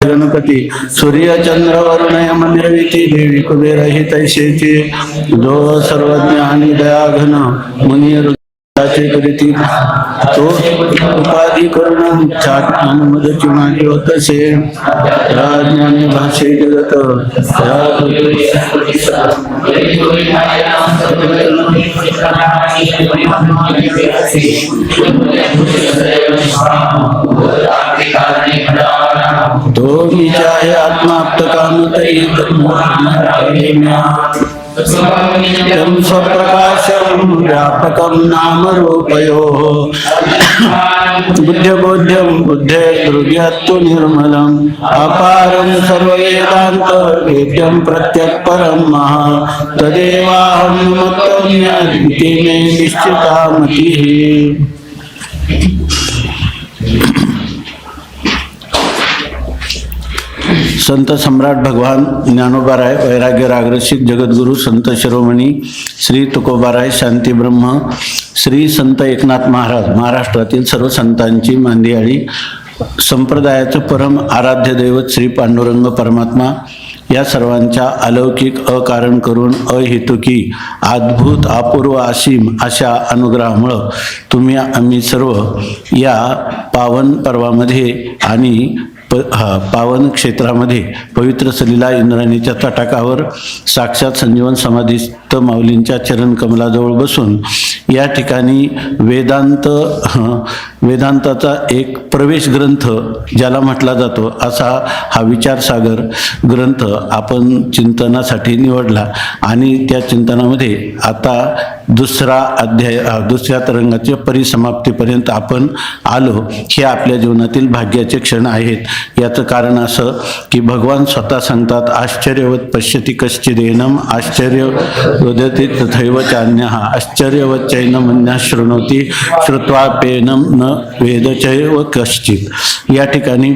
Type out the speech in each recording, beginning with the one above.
गणपती सूर्य चंद्र वरुण M निर्विती देवी कुबेर हि तैसेची जो सर्वज्ञ आणि दयाघन मुनी ऋषीचे करीती तो उपाधी करून छान मदची माझी होतसे राजज्ञानी भाषे जगत तो मी चाहे आत्माप्त काम तम स्वप्रकाशम व्यापकम नाम रूपयोः बुद्ध्यबोध्यम बुद्धे हृदयत्तु निर्मलम अपारम सर्ववेदांत वेद्यम प्रत्यक् परम महा तदेवाहं मत्तम्यमिति मे निश्चिता मतिः। संत सम्राट भगवान ज्ञानोबाराय वैराग्य रागरसिक जगद्गुरु संत शिरोमणी श्री तुकोबाराय शांती ब्रह्म श्री संत एकनाथ महाराज महाराष्ट्रातील सर्व संतांची मांदियाळी संप्रदायाचं परम आराध्य दैवत श्री पांडुरंग परमात्मा या सर्वांच्या अलौकिक अकारण करून अहेतुकी अद्भुत अपूर्व असीम अशा अनुग्रहामुळं तुम्ही आम्ही सर्व या पावन पर्वामध्ये आणि पावन क्षेत्रामध्ये पवित्र सलीला इंद्राणीच्या तटाकावर साक्षात संजीवन समाधीस्थ माऊलींच्या चरण कमलाजवळ बसून या ठिकाणी वेदांताचा एक प्रवेश ग्रंथ ज्याला म्हटला जातो असा हा विचारसागर ग्रंथ आपण चिंतनासाठी निवडला आणि त्या चिंतनामध्ये आता दुसरा अध्याय दुसऱ्या तरंगाच्या परिसमाप्तीपर्यंत आपण आलो। हे आपल्या जीवनातील भाग्याचे क्षण आहेत। याचं कारण असं की भगवान स्वतः सांगतात आश्चर्यवत पश्यति कश्चिदेनम आश्चर्य वदति तथैव चान्यः आश्चर्यवत चैनमन्यः शृणोति श्रुत्वाप्येनं न वेदचैव कश्चित। या ठिकाणी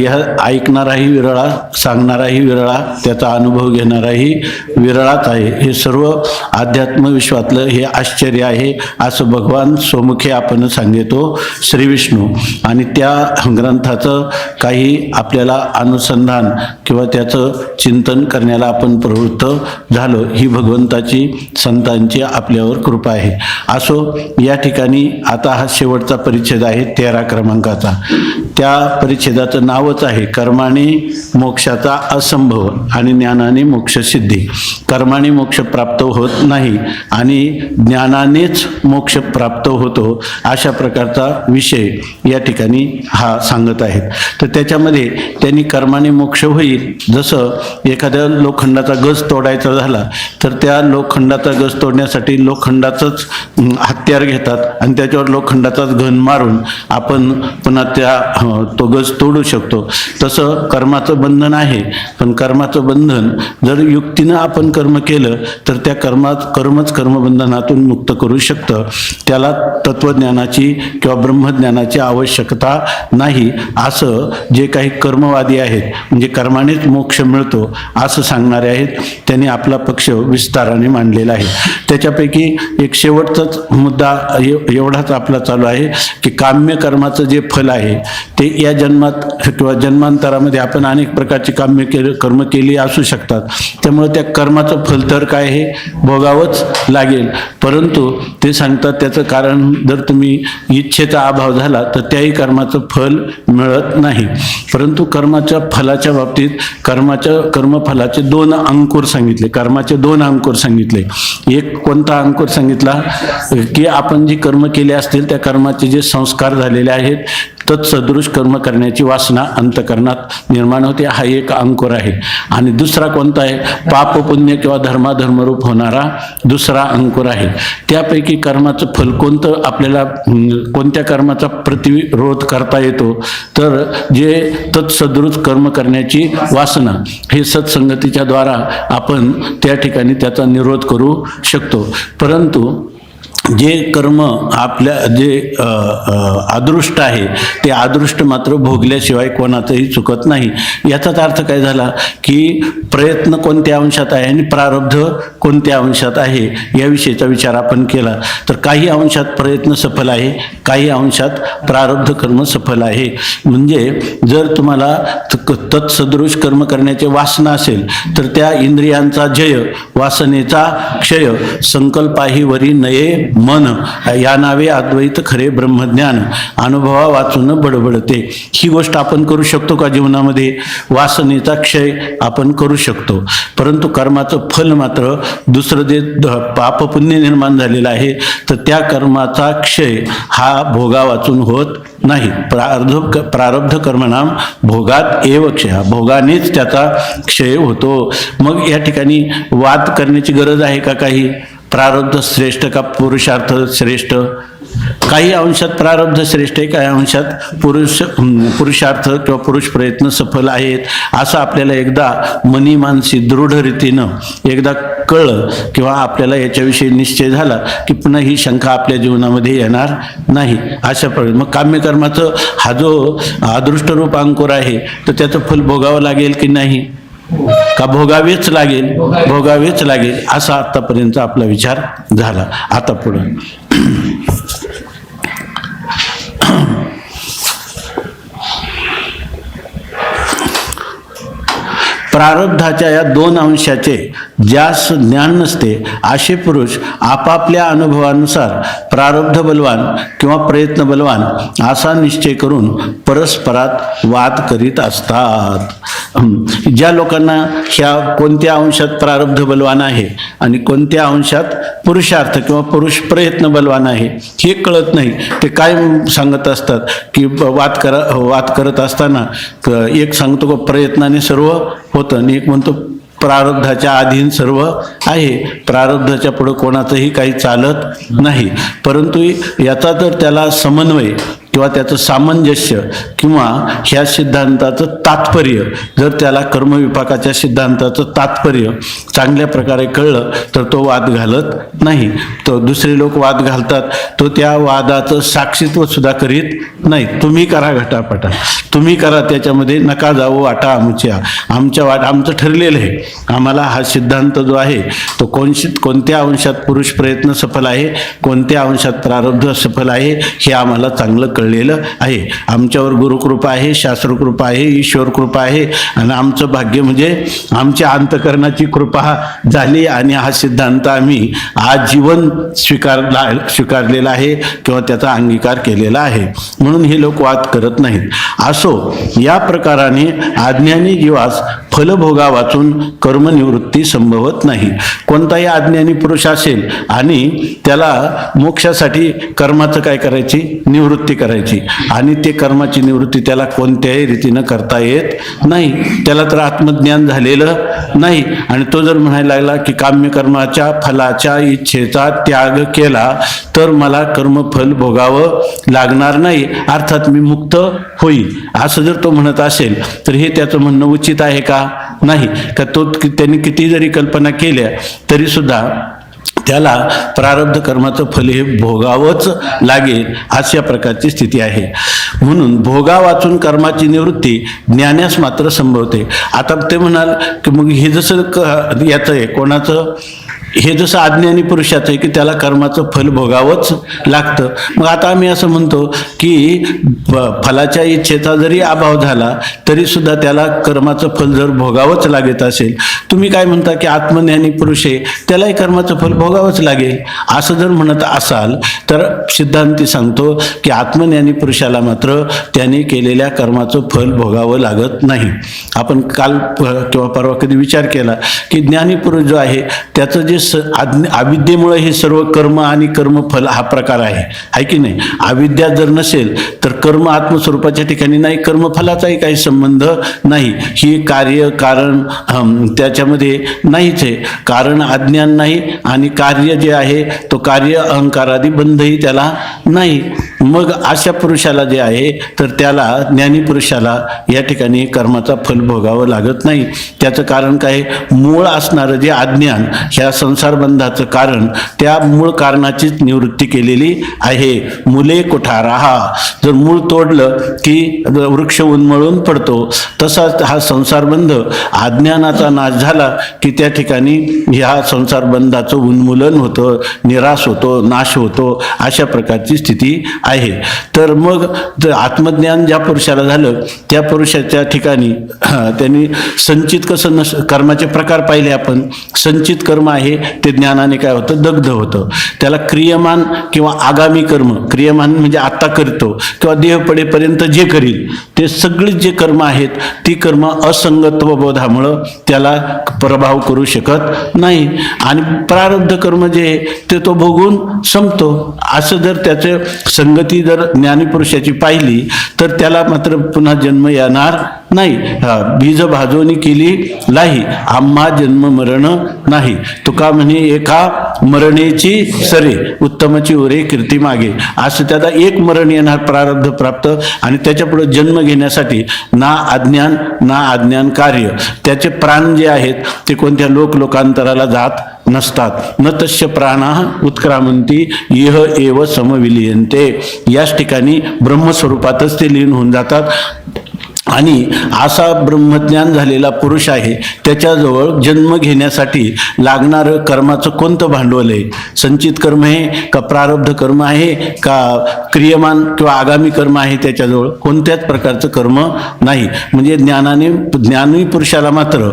या ऐकणाराही विरळा सांगणाराही विरळा त्याचा अनुभव घेणाराही विरळाच आहे। हे सर्व अध्यात्म विश्वातलं हे आश्चर्य आहे असं भगवान स्वमुखे आपण सांगतो श्री विष्णू। आणि त्या ग्रंथाचं काही आपल्याला अनुसंधान किंवा त्याचं चिंतन करण्याला आपण प्रवृत्त झालो ही भगवंताची संतांची आपल्यावर कृपा आहे। असो या ठिकाणी आता हा शेवटचा परिच्छेद आहे 13 क्रमांकाचा। त्या परिच्छेदाचं नावच आहे कर्माने मोक्षाचा असंभव आणि ज्ञानाने मोक्ष सिद्धी। कर्माने मोक्ष प्राप्त होत नाही आणि ज्ञानानेच मोक्ष प्राप्त होतो अशा प्रकारचा विषय या ठिकाणी हा सांगत आहेत। तर त्याच्यामध्ये त्यांनी कर्माने मोक्ष होईल जसं एखाद्या लोखंडाचा गज तोडायचा झाला तर त्या लोखंडाचा गज तोडण्यासाठी लोखंडाचंच हत्यार घेतात आणि त्याच्यावर लोखंडाचाच घन मारून आपण पुन्हा तो गज तोडू शकतो। तसं कर्माचं बंधन आहे पण कर्माचं बंधन जर युक्तीनं आपण कर्म केलं तर त्या कर्मच कर्मबंधनातून मुक्त करू शकतं। त्याला तत्वज्ञानाची किंवा ब्रह्मज्ञानाची आवश्यकता नाही असं जे काही कर्मवादी आहेत म्हणजे कर्मानेच मोक्ष मिळतो असं सांगणारे आहेत त्यांनी आपला पक्ष विस्ताराने मांडलेला आहे। त्याच्यापैकी एक शेवटचाच मुद्दा एवढाच आपला चालू आहे की काम्य कर्माचं जे फल आहे ते या जन्मात किंवा जन्मांतरामध्ये आपण अनेक प्रकारची कर्म केली असू शकतात। त्यामुळे त्या कर्माचं फल तर काय हे भोगावंच लागेल परंतु ते सांगतात त्याचं कारण जर तुम्ही इच्छेचा अभाव झाला तर त्याही कर्माचं फल मिळत नाही। परंतु कर्माच्या फलाच्या बाबतीत कर्मफलाचे 2 अंकुर सांगितले। कर्माचे 2 अंकुर सांगितले। एक कोणता अंकुर सांगितला की आपण जी कर्म केली असतील त्या कर्माचे जे संस्कार झालेले आहेत तत्सदृश कर्म करण्याची वासना अंतकरणात निर्माण होते हा एक अंकुर आहे। आणि दुसरा कोणता आहे पाप पुण्य किंवा धर्माधर्मरूप होणारा दुसरा अंकुर आहे। त्यापैकी कर्माचं फल कोणतं आपल्याला कोणत्या कर्माचा प्रतिरोध करता येतो तर जे तत्सदृश कर्म करण्याची वासना हे सत्संगतीच्या द्वारा आपण त्या ठिकाणी त्याचा निरोध करू शकतो। परंतु जे कर्म आपल्या जे अदृष्ट आहे ते अदृष्ट मात्र भोगल्याशिवाय कोणाचंही चुकत नाही. याचाच अर्थ काय झाला की प्रयत्न कोणत्या अंशात आहे आणि प्रारब्ध कोणत्या अंशात आहे याविषयीचा विचार आपण केला. तर काही अंशात प्रयत्न सफल आहे, काही अंशात प्रारब्ध कर्म सफल आहे. म्हणजे जर तुम्हाला तत्सदृश कर्म करण्याची वासना असेल तर त्या इंद्रियांचा जय, वासनेचा क्षय, संकल्पाही वरी नये मन, या नावे अद्वैत खरे ब्रह्मज्ञान, अनुभवा वाचून बडबडते. ही गोष्ट आपण करू शकतो का जीवनामध्ये? वासनेचा क्षय आपण करू शकतो, परंतु कर्माचं फल मात्र दुसरं जे पाप पुण्य निर्माण झालेलं आहे तर त्या कर्माचा क्षय हा भोगा वाचून होत नाही. प्रारब्ध कर्मनाम भोगात एव क्षय, भोगानेच त्याचा क्षय होतो. मग या ठिकाणी वाद करण्याची गरज आहे का? काही प्रारब्ध श्रेष्ठ का पुरुषार्थ श्रेष्ठ? काही अंशात प्रारब्ध श्रेष्ठ आहे, काही अंशात पुरुषार्थ किंवा पुरुष प्रयत्न सफल आहेत असं आपल्याला एकदा मनी मानसी दृढ रीतीनं एकदा कळलं किंवा आपल्याला याच्याविषयी निश्चय झाला की पुन्हा ही शंका आपल्या जीवनामध्ये येणार नाही. अशा प्रकारे मग काम्यकर्माचं हा जो अदृष्ट रूप अंकुर आहे तर त्याचं फल भोगावं लागेल की नाही? का भोगावेच लागेल? भोगावेच लागेल असा आतापर्यंत आपला विचार झाला. आता पुढे प्रारब्धाच्या या दोन अंशाचे ज्यास ज्ञान नसते असे पुरुष आपापल्या अनुभवानुसार प्रारब्ध बलवान किंवा प्रयत्न बलवान असा निश्चय करून परस्परात वाद करीत असतात. ज्या लोकांना ह्या कोणत्या अंशात प्रारब्ध बलवान आहे आणि कोणत्या अंशात पुरुषार्थ किंवा पुरुष प्रयत्न बलवान आहे हे कळत नाही, ते काय सांगत असतात की वाद करत असताना एक सांगतो की प्रयत्नाने सर्व होतं आणि एक म्हणतो प्रारब्धाच्या अधीन सर्व आहे, प्रारब्धाच्या पुढे कोणाचंही काही चालत नाही. परंतु याचा जर त्याला समन्वय किंवा त्याचं सामंजस्य किंवा ह्या सिद्धांताचं तात्पर्य जर त्याला कर्मविपाकाच्या सिद्धांताचं तात्पर्य चांगल्या प्रकारे कळलं तर तो वाद घालत नाही. तो दुसरे लोक वाद घालतात तो त्या वादाचं साक्षीत्व सुद्धा करीत नाही. तुम्ही करा घटापटा, तुम्ही करा, त्याच्यामध्ये नका जाऊ वाटा आमचं ठरलेलं आहे. आम्हाला हा सिद्धांत जो आहे तो कोणत्या अंशात पुरुष प्रयत्न सफल आहे, कोणत्या अंशात प्रारब्ध सफल आहे हे आम्हाला चांगलं कळलेलं आहे. आमच्यावर गुरुकृपा आहे, शास्त्रकृपा आहे, ईश्वर कृपा आहे आणि आमचं भाग्य म्हणजे आमच्या अंतकरणाची कृपा झाली आणि हा सिद्धांत आम्ही आजीवन स्वीकारलेला आहे किंवा त्याचा अंगीकार केलेला आहे. म्हणून हे लोक वाद करत नाहीत. असो या प्रकाराने अज्ञानी जीवास फलभोगा वाचून कर्मनिवृत्ती संभवत नाही. कोणताही अज्ञानी पुरुष असेल आणि त्याला मोक्षासाठी कर्माचं काय करायची? निवृत्ती करायची आणि ते कर्माची निवृत्ती त्याला कोणत्याही रीतीनं करता येत नाही. त्याला तर आत्मज्ञान झालेलं नाही आणि तो जर म्हणायला लागला की काम्यकर्माच्या फलाच्या इच्छेचा त्याग केला तर मला कर्मफल भोगावं लागणार नाही, अर्थात मी मुक्त होईल, असं जर तो म्हणत असेल तर हे त्याचं म्हणणं उचित आहे का? नाही. का तो त्यांनी किती जरी कल्पना केल्या तरी सुद्धा त्याला प्रारब्ध कर्माचं फल हे भोगावंच लागेल अशा प्रकारची स्थिती आहे. म्हणून भोगा वाचून कर्माची निवृत्ती ज्ञानास मात्र संभवते. आता ते म्हणाल की मग हे जसं याचं आहे कोणाचं, हे जसं अज्ञानी पुरुषाचं आहे की त्याला कर्माचं फल भोगावंच लागतं. मग आता आम्ही असं म्हणतो की फलाच्या इच्छेचा जरी अभाव झाला तरी सुद्धा त्याला कर्माचं फल जर भोगावंच लागत असेल, तुम्ही काय म्हणता की आत्मज्ञानी पुरुष आहे त्यालाही कर्माचं फल भोगावंच लागेल, असं जर म्हणत असाल तर सिद्धांती सांगतो की आत्मज्ञानी पुरुषाला मात्र त्याने केलेल्या कर्माचं फल भोगावं लागत नाही. आपण काल किंवा परवा कधी विचार केला की ज्ञानी पुरुष जो आहे त्याचं जे अविद्येमुळे हे सर्व कर्म आणि कर्मफल हा प्रकार आहे की नाही. अविद्या जर नसेल तर कर्म आत्मस्वरूपाच्या ठिकाणी नाही, कर्मफलाचाही काही संबंध नाही. ही कार्य कारण त्याच्यामध्ये नाहीच आहे. कारण अज्ञान नाही आणि कार्य जे आहे तो कार्य अहंकारादी बंधही त्याला नाही. मग अशा पुरुषाला जे आहे तर त्याला ज्ञानी पुरुषाला या ठिकाणी कर्माचा फल भोगावं लागत नाही. त्याचं कारण काय? मूळ असणारं जे अज्ञान, ह्या संसार बंधाचं कारण, त्या मूळ कारणाचीच निवृत्ती केलेली आहे. मुले कुठाराहा, जर मूळ तोडलं की वृक्ष उन्मळून पडतो, तसाच हा संसार बंध अज्ञानाचा नाश झाला की त्या ठिकाणी ह्या संसार बंधाचं उन्मूलन होतं, निराश होतो, नाश होतो, अशा प्रकारची स्थिती आहे. तर मग आत्मज्ञान ज्या पुरुषाला झालं त्या पुरुषाच्या ठिकाणी त्यांनी संचित कसं कर्माचे प्रकार पाहिले आपण. संचित कर्म आहे ते ज्ञानाने काय होतं? दग्ध होतं. त्याला क्रियमान किंवा आगामी कर्म, क्रियमान म्हणजे आता करतो किंवा देह पडेपर्यंत जे करील ते सगळे जे कर्म आहेत ती कर्म असंगत्व बोधामुळं त्याला प्रभाव करू शकत नाही. आणि प्रारब्ध कर्म जे ते तो भोगून संपतो. असं जर त्याचे संगती जर ज्ञानीपुरुषाची पाहिली तर त्याला मात्र पुन्हा जन्म येणार नाही. बीज भाजोनी केली लाही, आम्हा जन्म मरण नाही. तुका म्हणे एका मरणेची सरे, उत्तमची उरे कीर्ती मागे. असं त्याला एक मरण येणार प्रारब्ध प्राप्त, आणि त्याच्या पुढे जन्म घेण्यासाठी ना अज्ञान कार्य. त्याचे प्राण जे आहेत ते कोणत्या लोकांतराला जात नसतात. न तस्य प्राणा उत्क्रामंती इह एव समविलीयन्ते. याच ठिकाणी ब्रह्मस्वरूपातच ते लीन होऊन जातात. आणि असा ब्रह्मज्ञान झालेला पुरुष आहे, त्याच्याजवळ जन्म घेण्यासाठी लागणारं कर्माचं कोणतं भांडवल आहे? संचित कर्म आहे का प्रारब्ध कर्म आहे का क्रियमान किंवा आगामी कर्म आहे? त्याच्याजवळ कोणत्याच प्रकारचं कर्म नाही. म्हणजे ज्ञानी पुरुषाला मात्र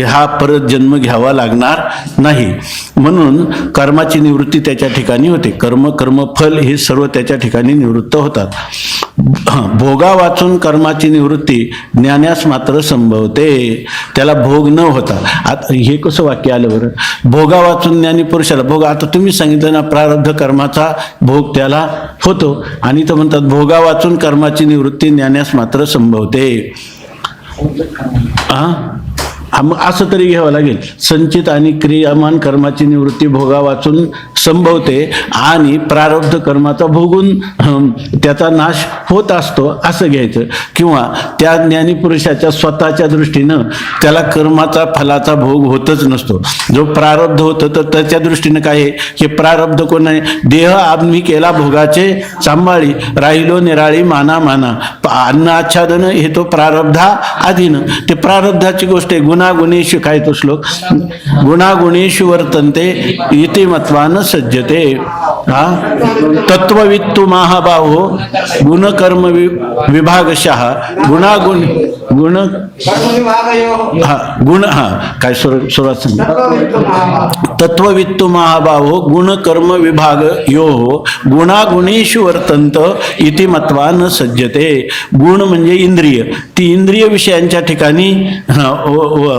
हा परत जन्म घ्यावा लागणार नाही. म्हणून कर्माची निवृत्ती त्याच्या ठिकाणी होते. कर्मफल हे सर्व त्याच्या ठिकाणी निवृत्त होतात. भोगा वाचून कर्माची निवृत्ती ज्ञानास मात्र संभवते. त्याला भोग न होता. आता हे कसं वाक्य आलं बरं? भोगा वाचून ज्ञानी पुरुषाला भोग. आता तुम्ही सांगितलं ना प्रारब्ध कर्माचा भोग त्याला होतो, आणि तो म्हणतात भोगा वाचून कर्माची निवृत्ती ज्ञानास मात्र संभवते. मग असं तरी घ्यावं लागेल. संचित आणि क्रियामान कर्माची निवृत्ती भोगा वाचून संभवते आणि प्रारब्ध कर्माचा भोगून त्याचा नाश होत असतो असं घ्यायचं. किंवा त्या ज्ञानी पुरुषाच्या स्वतःच्या दृष्टीनं त्याला कर्माचा फलाचा भोग होतच नसतो. जो प्रारब्ध होतं तर त्याच्या दृष्टीनं काय आहे? हे प्रारब्ध कोण आहे? देह आम्ही केला भोगाचे सांभाळी, राहिलो निराळी माना अन्न आच्छादन हे तो प्रारब्धा अधीन. ते प्रारब्धाची गोष्ट आहे. गुणागुणेषु काय तो श्लोक? गुणागुणेषु वर्तन्ते इति मत्वान सज्जते. तत्ववित्तु महाबाहो गुणकर्म विभागशः गुणागुण काय सुरुवात सांग. तत्ववित्तु महाबाहो गुणकर्म विभाग यो गुणागुणेषु वर्तन्त इति मत्वा न सज्जते. गुण म्हणजे इंद्रिय. ती इंद्रिय विषयांच्या ठिकाणी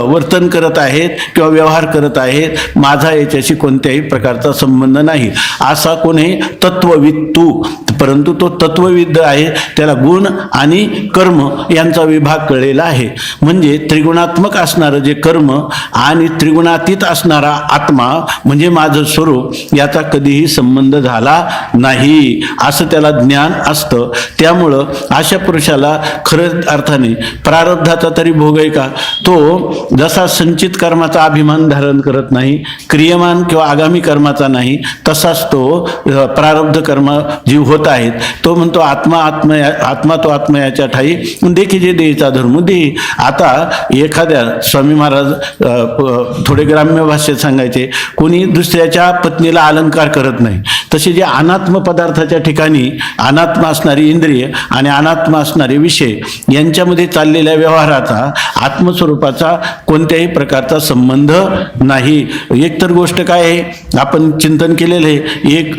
वर्तन करत आहेत किंवा व्यवहार करत आहेत. माझा याच्याशी कोणत्याही प्रकारचा संबंध नाही असा कोणी तत्ववित्तू. परंतु तो तत्वविद्ध आहे, त्याला गुण आणि कर्म यांचा विभाग कळलेला आहे. म्हणजे त्रिगुणात्मक असणारं जे कर्म आणि त्रिगुणातीत असणारा आत्मा म्हणजे माझं स्वरूप याचा कधीही संबंध झाला नाही असं त्याला ज्ञान असतं. त्यामुळं अशा पुरुषाला खरं अर्थाने प्रारब्धाचा तरी भोग आहे का? तो जसा संचित कर्माचा अभिमान धारण करत नाही, क्रियमान किंवा आगामी कर्माचा नाही, तसाच तो प्रारब्ध कर्म जीव होत आहेत तो म्हणतो आत्मा तो आत्मा याच्या ठाई देखी जे देचा धर्म दे. आता एखाद्या स्वामी महाराज थोडे ग्राम्य भाषेत सांगायचे, कोणी दुसऱ्याच्या पत्नीला अलंकार करत नाही. तसे जे अनात्म पदार्थाच्या ठिकाणी अनात्म असणारी इंद्रिय आणि अनात्म असणारे विषय यांच्यामध्ये चाललेल्या व्यवहाराचा आत्मस्वरूपाचा कोणत्याही प्रकारचा संबंध नाही. एकतर गोष्ट काय आहे आपण चिंतन केलेलं आहे, एक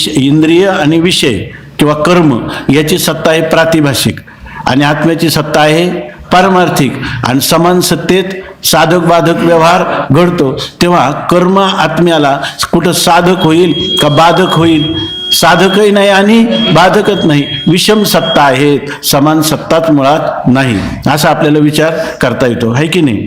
इंद्रिय आणि विषय किंवा कर्म याची सत्ता आहे प्रातिभाषिक आणि आत्म्याची सत्ता आहे पारमार्थिक. आणि समान सत्तेत साधक बाधक व्यवहार घडतो. तेव्हा कर्म आत्म्याला कुठं साधक होईल का बाधक होईल? साधकही नाही आणि बाधकच नाही, विषम सत्ता आहेत, समान सत्ताच मुळात नाही असा आपल्याला विचार करता येतो, आहे की नाही?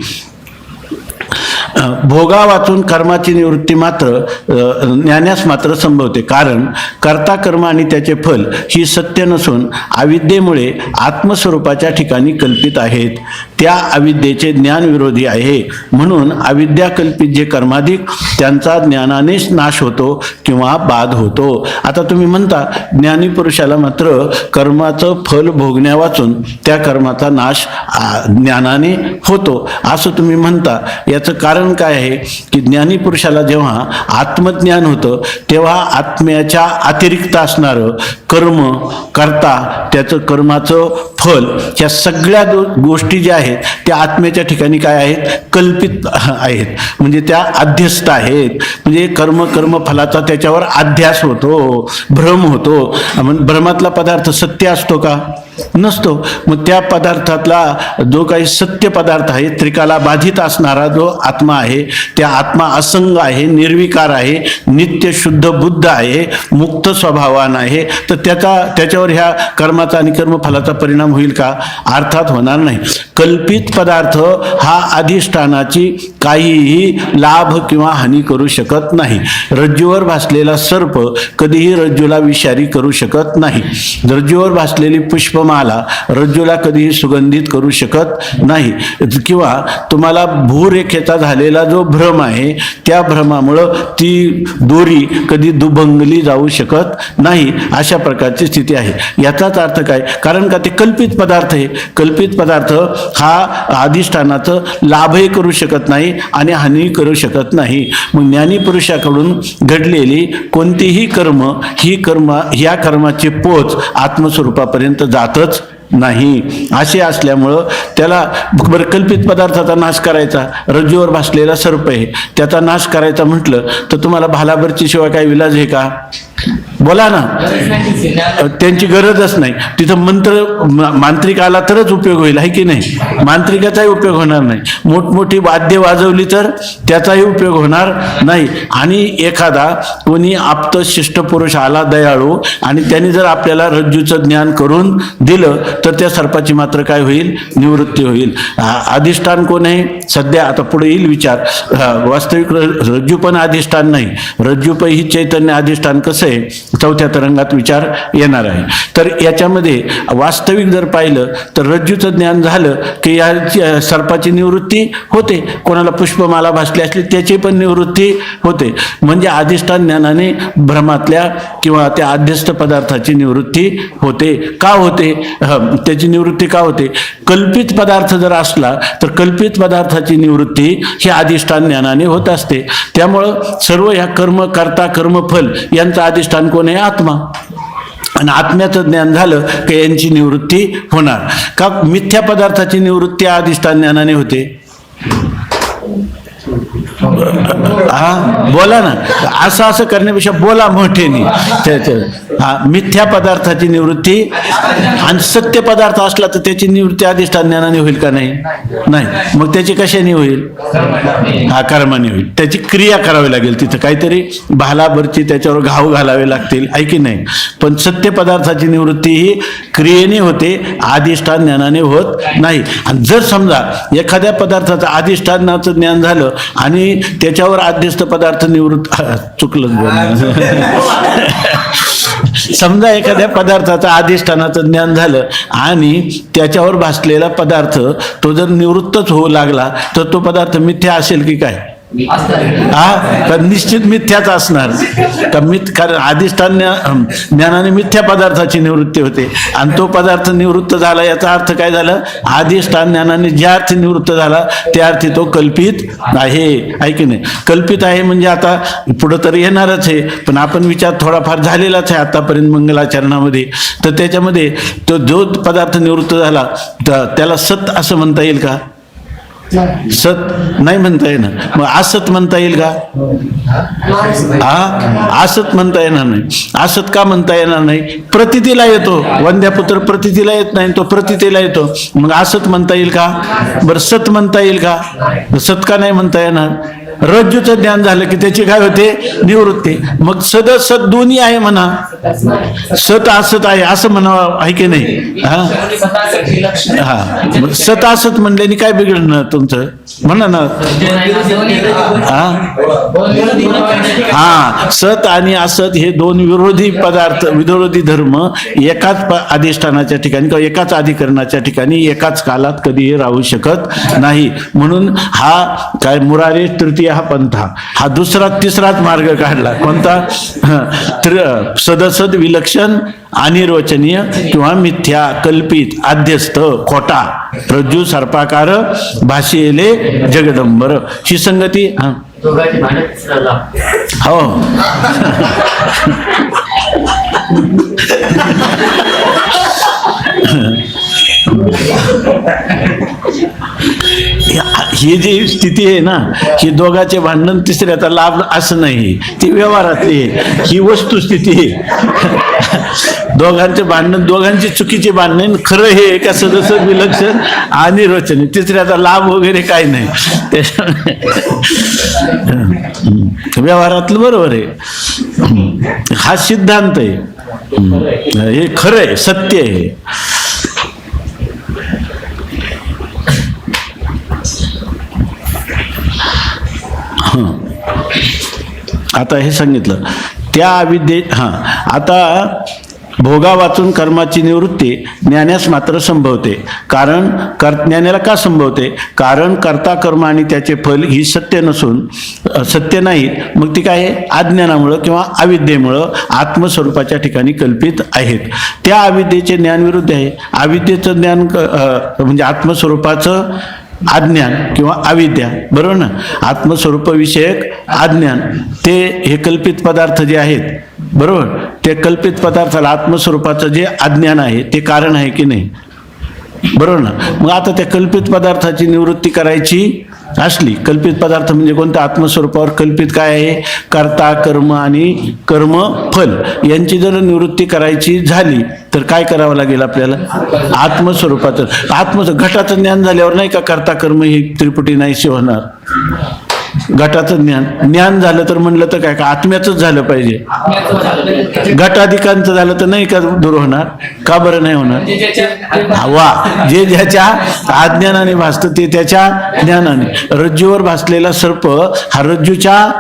भोगा वाचून कर्माची निवृत्ती मात्र ज्ञानास मात्र संभवते. कारण कर्ता कर्म आणि त्याचे फल ही सत्य नसून अविद्येमुळे आत्मस्वरूपाच्या ठिकाणी कल्पित आहेत. त्या अविद्येचे ज्ञान विरोधी आहे. म्हणून अविद्या कल्पित जे कर्माधिक त्यांचा ज्ञानानेच नाश होतो किंवा बाध होतो. आता तुम्ही म्हणता ज्ञानी पुरुषाला मात्र कर्माचं फल भोगण्या वाचून त्या कर्माचा नाश ज्ञानाने होतो असं तुम्ही म्हणता. याचं कारण काय आहे की ज्ञानी पुरुषाला जेव्हा आत्मज्ञान होतं तेव्हा आत्म्याच्या अतिरिक्त असणारं कर्म कर्ता त्याचं कर्माचं फल ह्या सगळ्या गोष्टी ज्या आहेत त्या आत्म्याच्या ठिकाणी काय आहेत कल्पित आहेत. म्हणजे त्या अध्यस्त आहेत. म्हणजे कर्मफलाचा त्याच्यावर अध्यास होतो भ्रम होतो. भ्रमातला पदार्थ सत्य असतो का नसतो. मग त्या पदार्थातला जो काही सत्य पदार्थ आहे त्रिकाला बाधित असणारा जो आत्मा आहे त्या आत्मा असंग आहे निर्विकार आहे नित्य शुद्ध बुद्ध आहे मुक्त स्वभावान आहे. तर त्याच्यावर ह्या कर्माचा आणि कर्मफलाचा परिणाम होईल का अर्थात होणार नाही. कल्पित पदार्थ हा अधिष्ठानाची काहीही लाभ किंवा हानी करू शकत नाही. रज्जूवर भासलेला सर्प कधीही रज्जूला विषारी करू शकत नाही. रज्जूवर भासलेली पुष्पमाला रज्जूला कधीही सुगंधित करू शकत नाही. किंवा तुम्हाला भूरेखेचा झालेला जो भ्रम आहे त्या भ्रमामुळं ती दोरी कधी दुभंगली जाऊ शकत नाही. अशा प्रकारची स्थिती आहे. याचाच अर्थ काय कारण का ते कल्पित पदार्थ आहे. कल्पित पदार्थ हा अधिष्ठानाचं लाभही करू शकत नाही आणि हानी करू शकत नाही. मग ज्ञानी पुरुषाकडून घडलेली कोणतीही ह्या कर्माचे पोच आत्मस्वरूपापर्यंत जातच नाही. असे असल्यामुळं त्याला बरं कल्पित पदार्थाचा नाश करायचा रज्जूवर भासलेला सर्प आहे त्याचा नाश करायचा म्हटलं तर तुम्हाला भालाभरची शिवाय काय विलाज आहे का बोला ना. त्यांची गरजच नाही. तिथं मांत्रिक आला तरच उपयोग होईल आहे की नाही. मांत्रिकाचाही उपयोग होणार नाही. मोठमोठी वाद्य वाजवली तर त्याचाही उपयोग होणार नाही. आणि एखादा कोणी आप्त शिष्ट पुरुष आला दयाळू आणि त्यांनी जर आपल्याला रज्जूचं ज्ञान करून दिलं तर त्या सर्पाची मात्र काय होईल निवृत्ती होईल. अधिष्ठान कोण आहे सध्या आता पुढे येईल विचार. वास्तविक रज्जू पण अधिष्ठान नाही. रज्जूपै ही चैतन्य अधिष्ठान कसं आहे चौथ्या तरंगात विचार येणार आहे. तर याच्यामध्ये वास्तविक जर पाहिलं तर रज्जूचं ज्ञान झालं की या सर्पाची निवृत्ती होते. कोणाला पुष्पमाला भासली असली त्याची पण निवृत्ती होते. म्हणजे अधिष्ठान ज्ञानाने भ्रमातल्या किंवा त्या अध्यस्त पदार्थाची निवृत्ती होते. का होते त्याची निवृत्ती का होते कल्पित पदार्थ जर असला तर कल्पित पदार्थाची निवृत्ती ही अधिष्ठान ज्ञानाने होत असते. त्यामुळं सर्व ह्या कर्म कर्ता कर्मफल यांचं अधिष्ठान कोण आहे आत्मा. आणि आत्म्याचं ज्ञान झालं की यांची निवृत्ती होणार. का मिथ्या पदार्थाची निवृत्ती अधिष्ठान ज्ञानाने होते. हा बोला ना. असं करण्यापेक्षा बोला मोठेने. मिथ्या पदार्थाची निवृत्ती आणि सत्य पदार्थ असला तर त्याची निवृत्ती अधिष्ठान ज्ञानाने होईल का नाही नाही. मग त्याची कशाने होईल कर्माने होईल. त्याची क्रिया करावी लागेल. तिथं काहीतरी भालाभरची त्याच्यावर घाव घालावे लागतील आहे की नाही. पण सत्य पदार्थाची निवृत्ती ही क्रियेने होते अधिष्ठान ज्ञानाने होत नाही. आणि जर समजा एखाद्या पदार्थाचं अधिष्ठानाचं ज्ञान झालं आणि त्याच्यावर अध्यस्त पदार्थ निवृत्त चुकलं समजा एखाद्या पदार्थाचं अधिष्ठानाचं ज्ञान झालं आणि त्याच्यावर भासलेला पदार्थ तो जर निवृत्तच होऊ लागला तर तो पदार्थ मिथ्या असेल की काय तर निश्चित मिथ्याच असणार. कारण अधिष्ठान ज्ञानाने मिथ्या पदार्थाची निवृत्ती होते आणि तो पदार्थ निवृत्त झाला याचा अर्थ काय झालं अधिष्ठान ज्ञानाने ज्या अर्थी निवृत्त झाला त्या अर्थी तो कल्पित आहे की नाही. कल्पित आहे म्हणजे आता पुढं तर येणारच आहे पण आपण विचार थोडाफार झालेलाच आहे आतापर्यंत मंगलाचरणामध्ये. तर त्याच्यामध्ये तो जो पदार्थ निवृत्त झाला त्याला सत असं म्हणता येईल का सत नाही म्हणता येणार. मग असत म्हणता येईल का असत म्हणता येणार नाही. असत का म्हणता येणार नाही प्रतीतीला येतो. वंद्यापुत्र प्रतीतीला येत नाही तो प्रतीतीला येतो. मग असत म्हणता येईल का बरं सत म्हणता येईल का सत का नाही म्हणता येणार रज्जूचं ज्ञान झालं की त्याची काय होते निवृत्ती. मग सद सत दोन्ही आहे म्हणा, सत असत आहे असं म्हणावं आहे की नाही. हा मग सत असत म्हणल्याने काय बिघडणं तुमचं म्हणा ना. हा सत आणि असत हे दोन विरोधी पदार्थ, विरोधी धर्म एकाच अधिष्ठानाच्या ठिकाणी किंवा एकाच अधिकरणाच्या ठिकाणी एकाच कालात कधीही राहू शकत नाही. म्हणून हा काय मुरारी तृतीय हा पंथा, हा दुसरा तिसराच मार्ग काढला. कोणता? सदसद विलक्षण अनिर्वचनीय किंवा मिथ्या कल्पित आद्यस्थ खोटा रज्जू सर्पाकार भाषेले जगदंबर ही संगती. हो ही जी स्थिती आहे ना, ही दोघांचे भांडण तिसऱ्याचा लाभ असं नाही, ती व्यवहारातली आहे, ही वस्तुस्थिती आहे. दोघांचे भांडण, दोघांची चुकीची भांडण, खरं हे एका सदस्य विलक्षण आणि रचने, तिसऱ्याचा लाभ वगैरे काही नाही. व्यवहारातलं बरोबर आहे, हा सिद्धांत आहे, हे खरं आहे, सत्य आहे. आता हे सांगितलं त्या अविद्ये. आता भोगा वाचून कर्माची निवृत्ती ज्ञानास मात्र संभवते. कारण ज्ञानाला का संभवते? कारण कर्ता कर्म आणि त्याचे फल ही सत्य नसून सत्य नाही, मग ती काय आहे? अज्ञानामुळं किंवा अविद्येमुळं आत्मस्वरूपाच्या ठिकाणी कल्पित आहेत. त्या अविद्येचे ज्ञान विरुद्ध आहे. अविद्येचं ज्ञान म्हणजे आत्मस्वरूपाचं अज्ञान किंवा अविद्या, बरोबर ना. आत्मस्वरूप विषयक अज्ञान ते हे कल्पित पदार्थ जे आहेत, बरोबर, ते कल्पित पदार्थाला आत्मस्वरूपाचं जे अज्ञान आहे ते कारण आहे की नाही, बरोबर ना. मग आता त्या कल्पित पदार्थाची निवृत्ती करायची असली, कल्पित पदार्थ म्हणजे कोणत्या? आत्मस्वरूपावर कल्पित काय आहे? कर्ता कर्म आणि कर्म फल यांची जर निवृत्ती करायची झाली तर काय करावं लागेल आपल्याला? आत्मस्वरूपाचं घटाचं ज्ञान झाल्यावर नाही का कर्ता कर्म ही त्रिपुटी नाहीशी होणार. घटाचं ज्ञान झालं तर म्हणलं तर काय का आत्म्याचंच झालं पाहिजे. घटाधिकांचं झालं तर नाही का दूर होणार? का बरं नाही होणार? वा, जे ज्याच्या अज्ञानाने भासतं ते त्याच्या ज्ञानाने. रज्जूवर भासलेला सर्प हा रज्जूच्या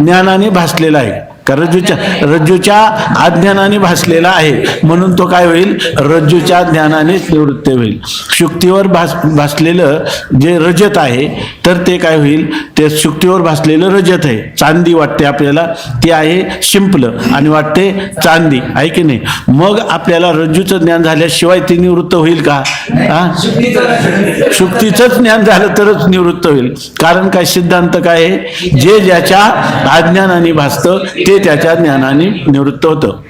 ज्ञानाने भासलेला आहे का? रज्जूच्या अज्ञानाने भासलेला आहे, म्हणून तो काय होईल? रज्जूच्या ज्ञानानेच निवृत्त होईल. शुक्तीवर भासलेलं जे रजत आहे तर ते काय होईल? ते शुक्तीवर भासलेलं रजत आहे. चांदी वाटते आपल्याला, ती आहे शिंपलं आणि वाटते चांदी, आहे की नाही. मग आपल्याला रज्जूचं ज्ञान झाल्याशिवाय ती निवृत्त होईल का? शुक्तीचंच ज्ञान झालं तरच निवृत्त होईल. कारण काय? सिद्धांत काय आहे? जे ज्याच्या अज्ञानाने भासतं ते त्याच्या ज्ञानाने निवृत्त होतं.